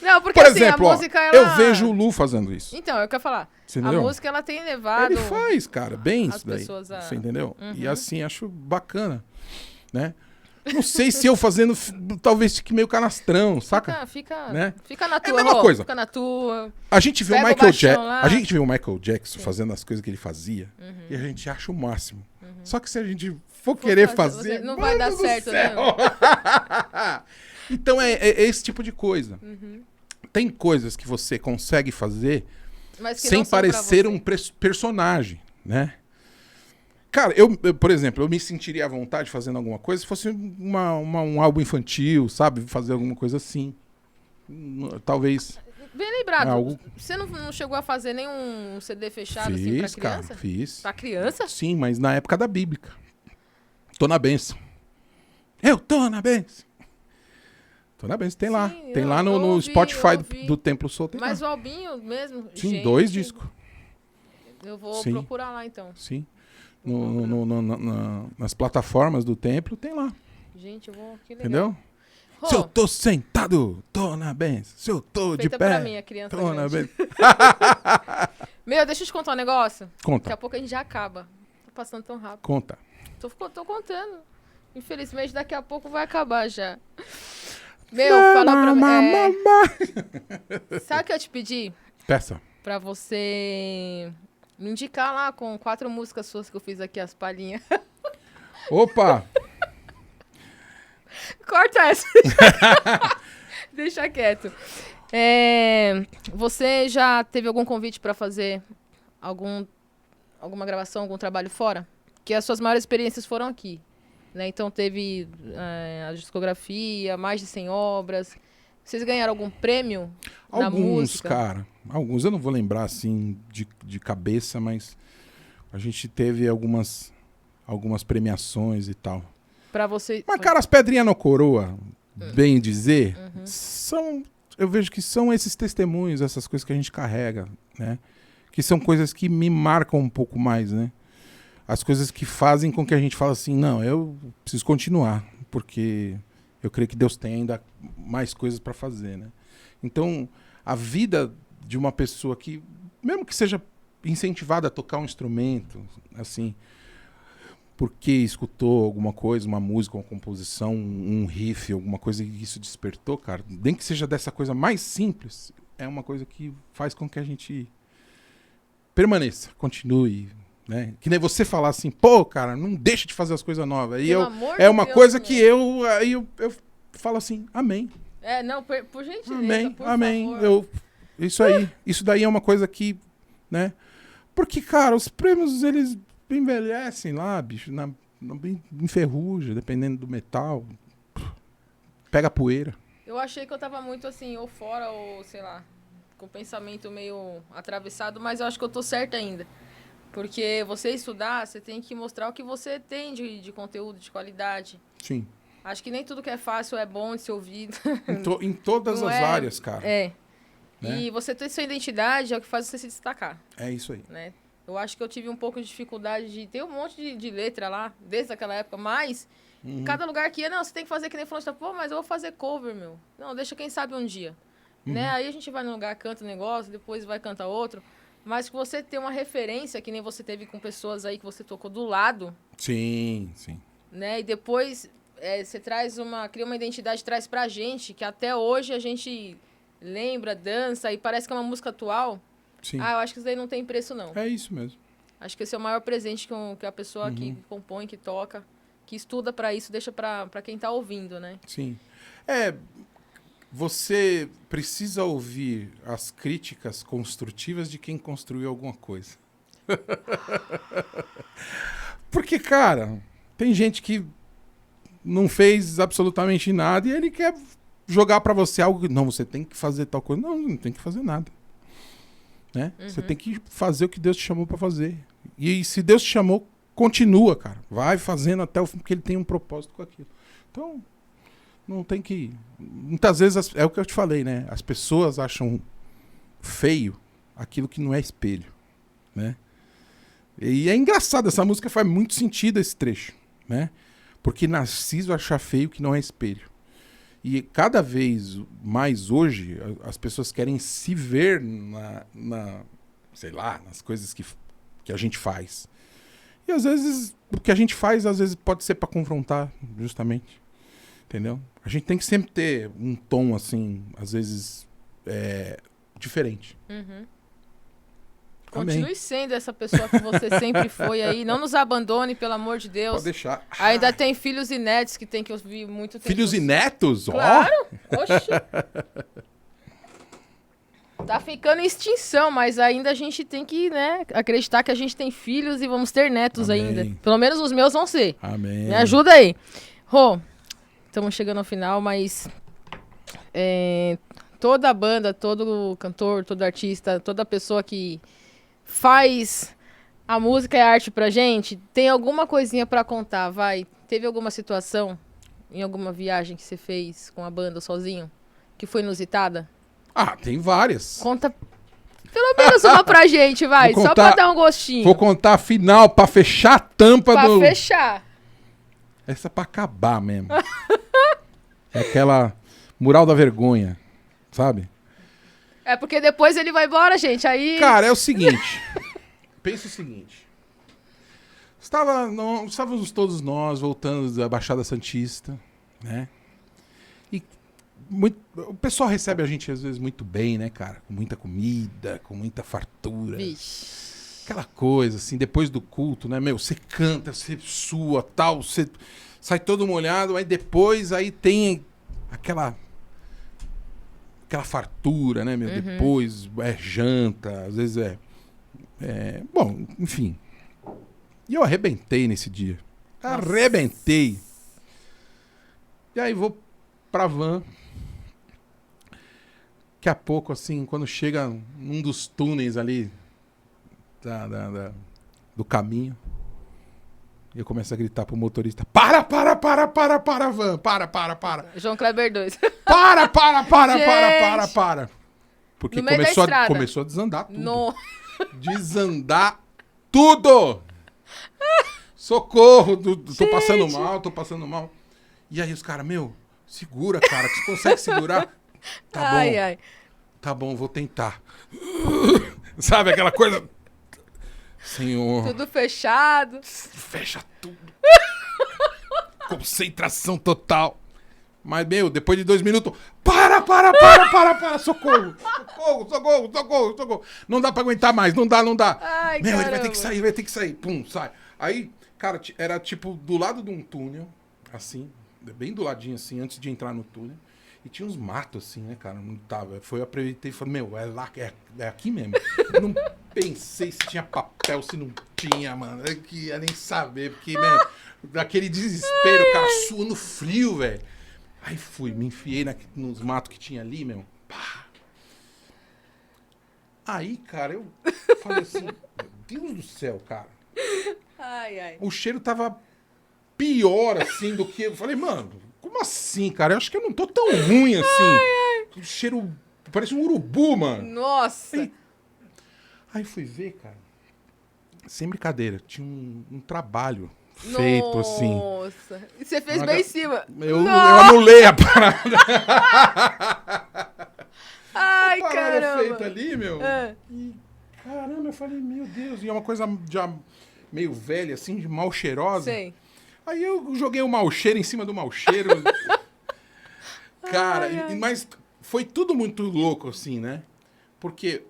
Não, porque Por assim, exemplo, a ó, música, ela... eu vejo o Lu fazendo isso. Então, eu quero falar. Você A entendeu? música, ela tem levado... Ele faz, cara, bem as isso daí. pessoas a- Você entendeu? E assim, acho bacana, né? Não sei se eu fazendo, talvez fique meio canastrão, saca? Fica Né? na É a tua, mesma Rô. coisa. Fica na tua. A gente vê o Pega o Michael baixão Jackson, lá. a gente vê o Michael Jackson fazendo as coisas que ele fazia e a gente acha o máximo. Só que se a gente for querer fazer, Não vai dar mano do certo, céu. né? Então é esse tipo de coisa. Tem coisas que você consegue fazer Mas que sem não são pra parecer você. um personagem, né? Cara, por exemplo, eu me sentiria à vontade fazendo alguma coisa se fosse um álbum infantil, sabe? Fazer alguma coisa assim. Talvez. Bem lembrado. Algo- Você não chegou a fazer nenhum CD fechado assim pra Fiz, cara, criança? fiz. Pra criança? Sim, mas na época da Bíblica. Tô na bênção. Eu tô na bênção. Tô na bênção. Tem lá. Sim, Tem eu lá no ouvi, Spotify eu ouvi. do Templo Soul. Tem Mas lá. o Albinho mesmo? Sim, gente, 2 discos. Eu vou Sim. procurar lá então. Sim. Nas plataformas do Templo tem lá. Gente, eu vou... Que legal. Entendeu? Rô, Se eu tô sentado, tô na bênção. Se eu tô de feita pé, pra mim, a criança tô na grande. bênção. Meu, deixa eu te contar um negócio. Daqui Conta, a pouco a gente já acaba. Tá passando tão rápido. conta. Tô contando. Infelizmente, daqui a pouco vai acabar já. Meu, fala pra mim. Sabe o que eu te pedi? Peça. Pra você me indicar lá com 4 músicas suas que eu fiz aqui, as palhinhas. Opa! Corta essa. Deixa quieto. Você já teve algum convite pra fazer alguma gravação, algum trabalho fora? Que as suas maiores experiências foram aqui. Né? Então teve a discografia, mais de 100 obras. Vocês ganharam algum prêmio na Alguns, música? cara. Alguns. Eu não vou lembrar, assim, de cabeça, mas a gente teve algumas premiações e tal. Pra você... Mas, cara, as pedrinhas na coroa, bem dizer, eu vejo que são esses testemunhos, essas coisas que a gente carrega, né? Que são coisas que me marcam um pouco mais, né? As coisas que fazem com que a gente fale assim, não, eu preciso continuar, porque eu creio que Deus tem ainda mais coisas para fazer, né? Então, a vida de uma pessoa que, mesmo que seja incentivada a tocar um instrumento, assim, porque escutou alguma coisa, uma música, uma composição, um riff, alguma coisa que isso despertou, cara, nem que seja dessa coisa mais simples, é uma coisa que faz com que a gente permaneça, continue, né? Que nem você falar assim, pô, cara, não deixa de fazer as coisas novas. Aí Pelo eu, amor é de uma Deus, coisa meu. que eu falo assim, amém, Não, por gentileza, amém, por amém. favor. Isso daí é uma coisa que, né? Porque, cara, os prêmios, eles envelhecem lá, bicho, enferruja, dependendo do metal, pega poeira. Eu achei que eu tava muito assim, ou fora, ou sei lá, com o pensamento meio atravessado, mas eu acho que eu tô certa ainda. Porque você estudar, você tem que mostrar o que você tem de conteúdo, de qualidade. Sim. Acho que nem tudo que é fácil é bom de ser ouvido. Em todas Não as é- áreas, cara. Né? Né? E você ter sua identidade é o que faz você se destacar, É isso aí. né? Eu acho que eu tive um pouco de dificuldade de ter um monte de letra lá, desde aquela época, mas cada lugar que ia, não, você tem que fazer que nem falou, pô, mas eu vou fazer cover, meu. Não, deixa quem sabe um dia. Né? Aí a gente vai num lugar, canta um negócio, depois vai cantar outro. Mas que você ter uma referência, que nem você teve com pessoas aí que você tocou do lado, Sim, sim. né? E depois você cria uma identidade, traz pra gente, que até hoje a gente lembra, dança e parece que é uma música atual. Sim. Ah, eu acho que isso daí não tem preço, não. É isso mesmo. Acho que esse é o maior presente que a pessoa que compõe, que toca, que estuda pra isso, deixa pra quem tá ouvindo, né? Sim. Você precisa ouvir as críticas construtivas de quem construiu alguma coisa. Porque, cara, tem gente que não fez absolutamente nada e ele quer jogar pra você algo. Não, você tem que fazer tal coisa. Não, não tem que fazer nada. Né? Você tem que fazer o que Deus te chamou pra fazer. E se Deus te chamou, continua, cara. Vai fazendo até o fim, porque ele tem um propósito com aquilo. Então, não tem que... Muitas vezes, é o que eu te falei, né? As pessoas acham feio aquilo que não é espelho, né? E é engraçado, essa música faz muito sentido, esse trecho, né? Porque Narciso acha feio que não é espelho. E cada vez mais hoje, as pessoas querem se ver sei lá, nas coisas que a gente faz. E às vezes, o que a gente faz, às vezes pode ser para confrontar, justamente. Entendeu? A gente tem que sempre ter um tom, assim, às vezes, diferente. Continue sendo essa pessoa que você sempre foi aí. Não nos abandone, pelo amor de Deus. Pode deixar. Ainda tem filhos e netos que tem que ouvir muito tempo. Filhos e netos? Claro! Oxi! Tá ficando em extinção, mas ainda a gente tem que, né, acreditar que a gente tem filhos e vamos ter netos ainda. Pelo menos os meus vão ser. Amém. Me ajuda aí. Rô, estamos chegando ao final, mas toda a banda, todo cantor, todo artista, toda pessoa que faz a música e a arte pra gente, tem alguma coisinha pra contar, vai? Teve alguma situação em alguma viagem que você fez com a banda sozinho, que foi inusitada? Ah, tem várias. Conta pelo menos uma pra gente, vai. Só pra dar um gostinho. Vou contar a final pra fechar a tampa pra fechar. Essa é pra acabar mesmo. É aquela mural da vergonha, sabe? É porque depois ele vai embora, gente. Aí. Cara, é o seguinte. Pensa o seguinte. Estávamos todos nós voltando da Baixada Santista, né? E o pessoal recebe a gente às vezes muito bem, né, cara? Com muita comida, com muita fartura. Vixe. Aquela coisa, assim, depois do culto, né, meu? Você canta, você sua, tal, você sai todo molhado, aí depois aí tem aquela fartura, né, meu? Depois é janta, às vezes bom, enfim. E eu arrebentei nesse dia. Nossa. Arrebentei. E aí vou pra van. Daqui a pouco, assim, quando chega num dos túneis ali do caminho, eu começo a gritar pro motorista: Para, van! Para! João Kleber 2. Para! Porque começou a desandar tudo. No. Desandar tudo! Socorro! Tô passando mal. E aí os caras, meu, segura, cara. Você consegue segurar? Tá bom. Ai. Tá bom, vou tentar. Sabe aquela coisa? Senhor. Tudo fechado. Fecha tudo. Concentração total. Mas, meu, depois de 2 minutos... Para! Socorro! Não dá pra aguentar mais, não dá. Ai, meu, caramba. ele vai ter que sair. Pum, sai. Aí, cara, era tipo do lado de um túnel, assim, bem do ladinho, assim, antes de entrar no túnel. E tinha uns matos, assim, né, cara? Não tava. Eu aproveitei e falei, meu, é lá, é aqui mesmo. Eu não pensei se tinha papel, se não tinha, mano. Eu queria nem saber, porque, mano, daquele desespero, cara, suando frio, velho. Aí me enfiei nos matos que tinha ali, meu. Pá. Aí, cara, eu falei assim, meu Deus do céu, cara. Ai. O cheiro tava pior, assim, do que... Eu falei, mano, como assim, cara? Eu acho que eu não tô tão ruim assim. O cheiro parece um urubu, mano. Nossa. Aí fui ver, cara. Sem brincadeira, tinha um trabalho feito, assim. Nossa. E você fez bem em cima. Eu anulei a parada. Ai, a parada caramba. feita ali, meu. E, caramba, eu falei, meu Deus. E é uma coisa já meio velha, assim, de mal cheirosa. Sei. Aí eu joguei o mau cheiro em cima do mau cheiro. Cara, mas foi tudo muito louco, assim, né? Porque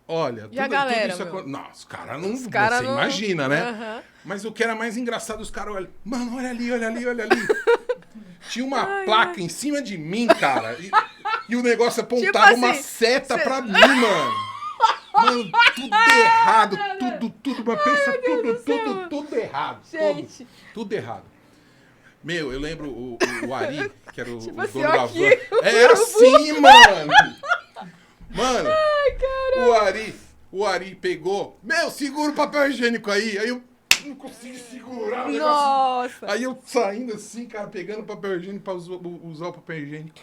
Olha, E a galera, isso meu? Não, os caras não... Os cara você não- imagina, né? Aham. Mas o que era mais engraçado, os caras olham... Mano, olha ali, olha ali, olha ali. Tinha uma placa em cima de mim, cara. E o negócio apontava Tipo uma assim, seta pra mim, mano. Mano, tudo errado. Tudo. Mas pensa, tudo errado. Gente. Tudo errado. Meu, eu lembro o Ari, que era o Tipo o assim, dono da aqui, van. Era assim, mano. Mano, o Ari pegou. Meu, segura o papel higiênico aí. Aí eu não consegui segurar o negócio. Nossa. Aí eu saindo assim, cara, pegando o papel higiênico pra usar o papel higiênico.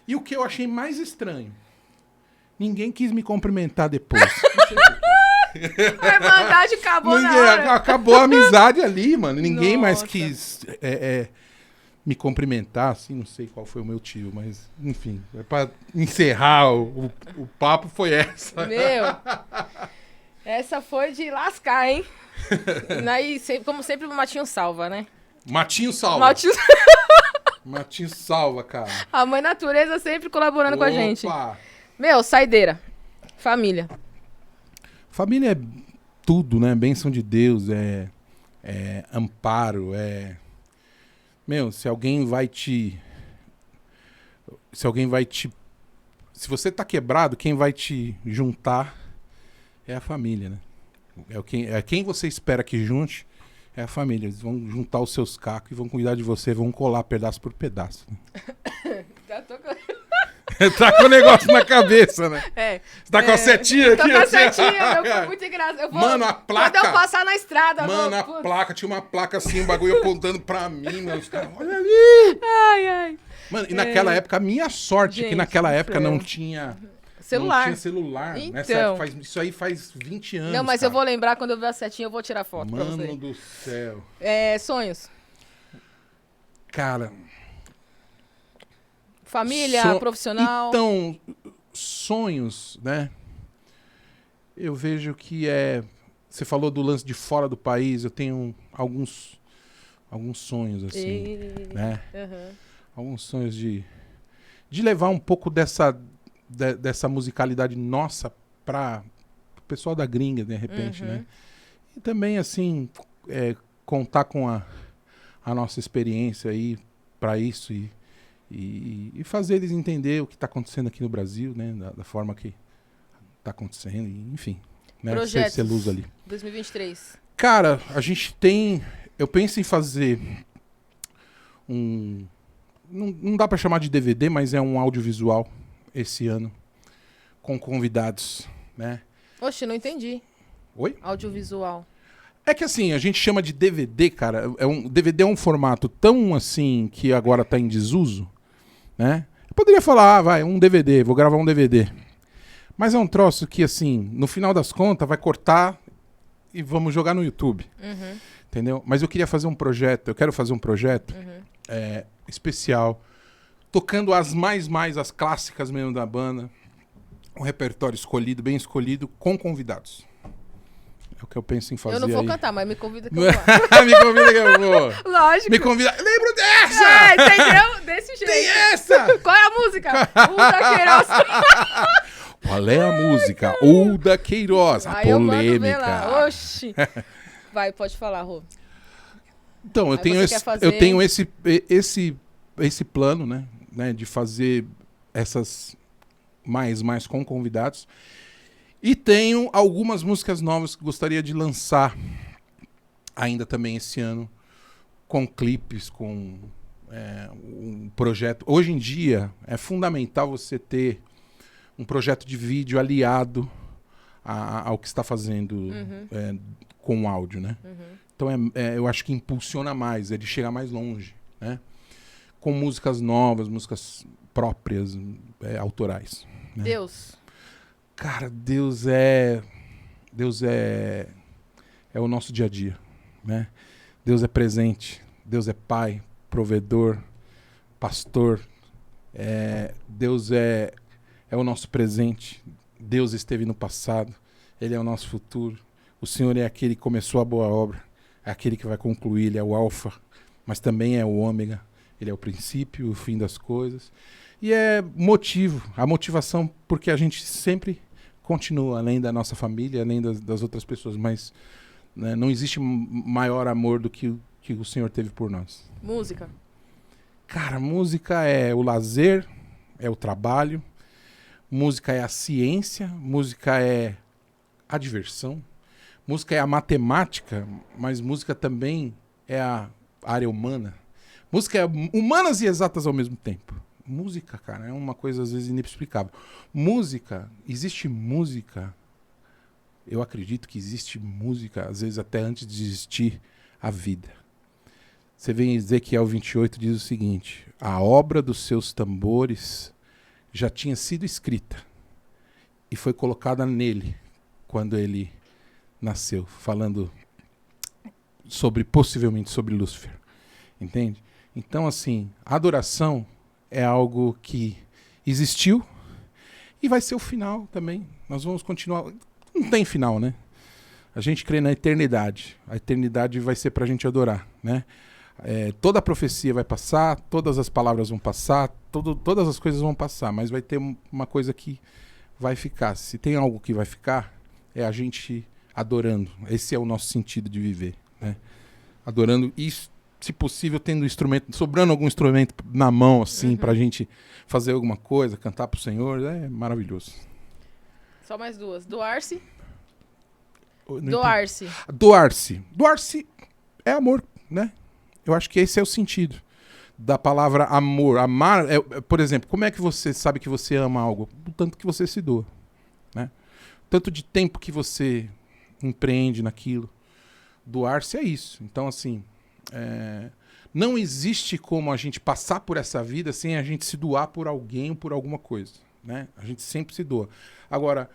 E o que eu achei mais estranho, ninguém quis me cumprimentar depois. Não sei por quê. A Irmandade acabou na hora. Acabou a amizade ali, mano. Ninguém mais Nossa. quis me cumprimentar, assim, não sei qual foi o motivo, mas, enfim, pra encerrar o papo foi essa. Meu, essa foi de lascar, hein? Aí, como sempre, o Matinho salva, né? Matinho salva. Matinho... Matinho salva, cara. A mãe natureza sempre colaborando com a gente. Opa! Meu, saideira. Família. Família é tudo, né? Bênção de Deus, é amparo, Meu, se alguém vai te... Se você tá quebrado, quem vai te juntar é a família, né? Quem você espera que junte é a família. Eles vão juntar os seus cacos e vão cuidar de você, vão colar pedaço por pedaço. Né? Tá com o negócio na cabeça, né? Você tá com a setinha Tô aqui? com a assim? setinha, foi muito engraçado. Mano, a placa... Quando eu passar na estrada... Mano, a putz. placa, tinha uma placa assim, um bagulho apontando pra mim, mano. Os caras, olha ali! Ai. Mano, e naquela época, a minha sorte é que Gente naquela do época céu. não tinha... Celular. Não tinha celular. Então. Nessa época, isso aí faz 20 anos, Não, mas cara. eu vou lembrar quando eu ver a setinha, eu vou tirar foto pra Mano você. do céu. Sonhos. Cara... Família, profissional. Então, sonhos, né? Eu vejo que Você falou do lance de fora do país, eu tenho alguns sonhos, assim, né? Uhum. Alguns sonhos de levar um pouco dessa musicalidade nossa para o pessoal da gringa, de repente, né? E também, assim, contar com a nossa experiência aí para isso e fazer eles entender o que está acontecendo aqui no Brasil, né? Da forma que está acontecendo, e, enfim. Né? Projetos. Ser luz ali. 2023. Cara, a gente tem... Eu penso em fazer não dá pra chamar de DVD, mas é um audiovisual esse ano, com convidados, né? Oxe, não entendi. Oi? Audiovisual. É que assim, a gente chama de DVD, cara. DVD é um formato tão assim que agora tá em desuso, né? Eu poderia falar, vai, um DVD, vou gravar um DVD. Mas é um troço que, assim, no final das contas, vai cortar e vamos jogar no YouTube. Entendeu? Mas eu quero fazer um projeto especial, tocando as as clássicas mesmo da banda, um repertório escolhido, bem escolhido, com convidados. É o que eu penso em fazer. Eu não vou aí. cantar, mas me convida que eu vou. Me convida que eu vou. Lógico. Me convida. Lembro dessa! Entendeu? Desse jeito. Tem essa! Qual é a música? Uda Queiroz. Qual é a música? Uda Queiroz, a Aí eu mando ver polêmica. lá. Oxi. Vai, pode falar, Rô. Então, eu Aí tenho, você quer fazer- eu tenho esse plano, né, de fazer essas mais com convidados. E tenho algumas músicas novas que gostaria de lançar ainda também esse ano, com clipes, com um projeto. Hoje em dia, é fundamental você ter um projeto de vídeo aliado ao que está fazendo com áudio, né? Então, eu acho que impulsiona mais, ele chega mais longe, né? Com músicas novas, músicas próprias, autorais. Né? Deus. Cara, Deus é o nosso dia a dia, né? Deus é presente, Deus é pai, provedor, pastor. Deus é o nosso presente. Deus esteve no passado, Ele é o nosso futuro. O Senhor é aquele que começou a boa obra, é aquele que vai concluir, Ele é o alfa, mas também é o ômega. Ele é o princípio, o fim das coisas. E a motivação, porque a gente sempre continua, além da nossa família, além das outras pessoas, mas né, não existe maior amor do que o Senhor teve por nós. Música. Cara, música é o lazer, é o trabalho, música é a ciência, música é a diversão, música é a matemática, mas música também é a área humana. Música é humanas e exatas ao mesmo tempo. Música, cara, é uma coisa às vezes inexplicável. Música, existe música, eu acredito que existe música, às vezes até antes de existir a vida. Você vê em Ezequiel 28, diz o seguinte: a obra dos seus tambores já tinha sido escrita e foi colocada nele quando ele nasceu, falando possivelmente sobre Lúcifer. Entende? Então, assim, a adoração é algo que existiu e vai ser o final também. Nós vamos continuar. Não tem final, né? A gente crê na eternidade. A eternidade vai ser pra gente adorar, né? Toda a profecia vai passar, todas as palavras vão passar, todas as coisas vão passar, mas vai ter uma coisa que vai ficar. Se tem algo que vai ficar, é a gente adorando. Esse é o nosso sentido de viver, né? Adorando e, se possível, tendo instrumento, sobrando algum instrumento na mão, assim, pra gente fazer alguma coisa, cantar pro Senhor, é maravilhoso. Só mais duas. Doar-se. Doar-se. Doar-se. Doar-se é amor, né? Eu acho que esse é o sentido da palavra amor. Amar, por exemplo, como é que você sabe que você ama algo? O tanto que você se doa, né? O tanto de tempo que você empreende naquilo. Doar-se é isso. Então, assim, não existe como a gente passar por essa vida sem a gente se doar por alguém ou por alguma coisa, né? A gente sempre se doa. Agora,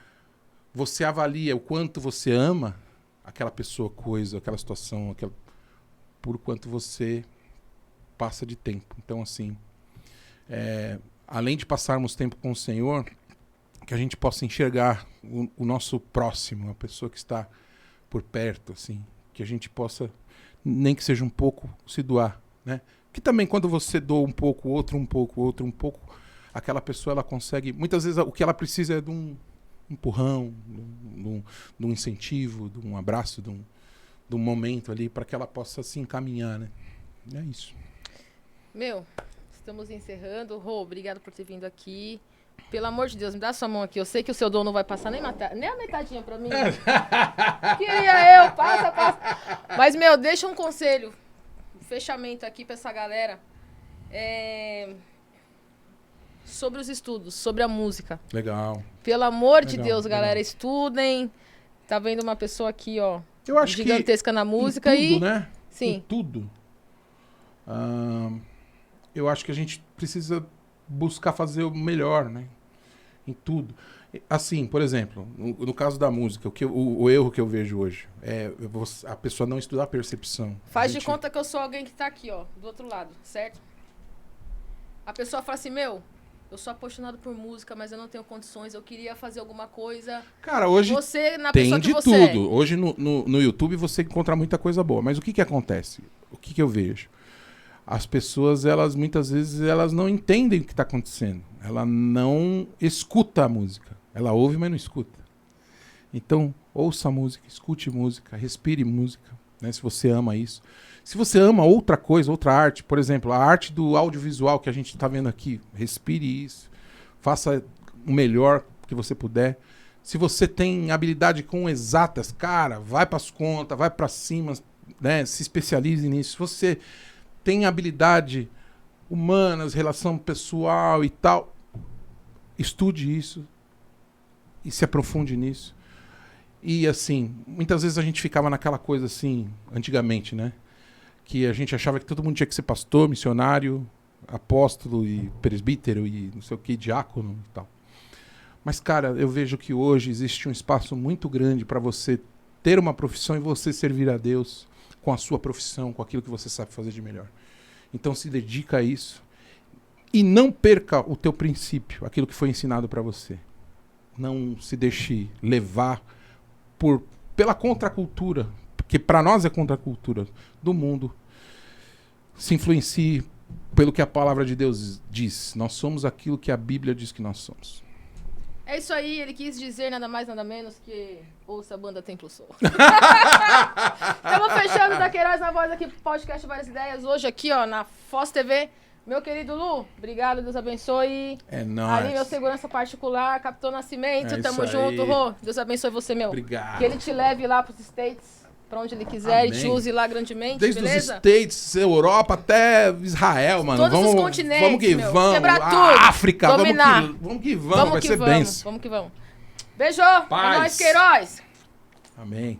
você avalia o quanto você ama aquela pessoa, coisa, aquela situação, por quanto você passa de tempo. Então, assim, além de passarmos tempo com o Senhor, que a gente possa enxergar o nosso próximo, a pessoa que está por perto, assim, que a gente possa, nem que seja um pouco, se doar, né? Que também quando você doa um pouco, outro um pouco, aquela pessoa, ela consegue, muitas vezes o que ela precisa é de um empurrão, de um incentivo, de um abraço, de um momento ali para que ela possa se encaminhar, né? É isso. Estamos encerrando. Rô, obrigado por ter vindo aqui. Pelo amor de Deus, me dá sua mão aqui. Eu sei que o seu dom não vai passar nem a metadinha pra mim. Queria eu, passa. Mas, deixa um conselho. Um fechamento aqui pra essa galera. Sobre os estudos, sobre a música. Legal. Pelo amor de Deus, galera, estudem. Tá vendo uma pessoa aqui, ó, eu acho gigantesca na música tudo, e... né? Sim. Em tudo. Eu acho que a gente precisa buscar fazer o melhor, né? Em tudo. Assim, por exemplo, no caso da música, o erro que eu vejo hoje é a pessoa não estudar a percepção. Faz de conta que eu sou alguém que tá aqui, ó, do outro lado, certo? A pessoa fala assim, eu sou apaixonado por música, mas eu não tenho condições, eu queria fazer alguma coisa. Cara, hoje você, na tem pessoa que de você tudo. Hoje no YouTube você encontra muita coisa boa. Mas o que acontece? O que eu vejo? As pessoas, elas muitas vezes, elas não entendem o que está acontecendo. Ela não escuta a música. Ela ouve, mas não escuta. Então, ouça a música, escute música, respire música, né, se você ama isso. Se você ama outra coisa, outra arte, por exemplo, a arte do audiovisual que a gente está vendo aqui, respire isso. Faça o melhor que você puder. Se você tem habilidade com exatas, cara, vai para as contas, vai para cima, né, se especialize nisso. Se você tem habilidade humanas, relação pessoal e tal, estude isso e se aprofunde nisso. E assim, muitas vezes a gente ficava naquela coisa assim, antigamente, né? Que a gente achava que todo mundo tinha que ser pastor, missionário, apóstolo e presbítero e não sei o que, diácono e tal. Mas, cara, eu vejo que hoje existe um espaço muito grande para você ter uma profissão e você servir a Deus com a sua profissão, com aquilo que você sabe fazer de melhor. Então se dedica a isso e não perca o teu princípio, aquilo que foi ensinado para você. Não se deixe levar pela contracultura, porque para nós é contracultura do mundo. Se influencie pelo que a palavra de Deus diz. Nós somos aquilo que a Bíblia diz que nós somos. É isso aí, ele quis dizer nada mais, nada menos que ouça a banda Templo Soul. Estamos fechando da Queiroz na Voz aqui pro podcast Várias Ideias. Hoje aqui, ó, na Foz TV. Meu querido Lu, obrigado, Deus abençoe. É nóis. Ali, meu segurança particular, Capitão Nascimento, É tamo isso junto, aí. Rô. Deus abençoe você, meu. Obrigado. Que ele te leve lá pros States, pra onde ele quiser, e te Amém. use lá grandemente, Desde beleza? os States, Europa até Israel, mano. Todos os vamos, continentes, vamos que meu. vamos. Quebrar A tudo. África, Dominar. vamos que vamos. Vai ser benção. Vamos que vamos. Beijo, Paz. é nóis, Queiroz. Amém.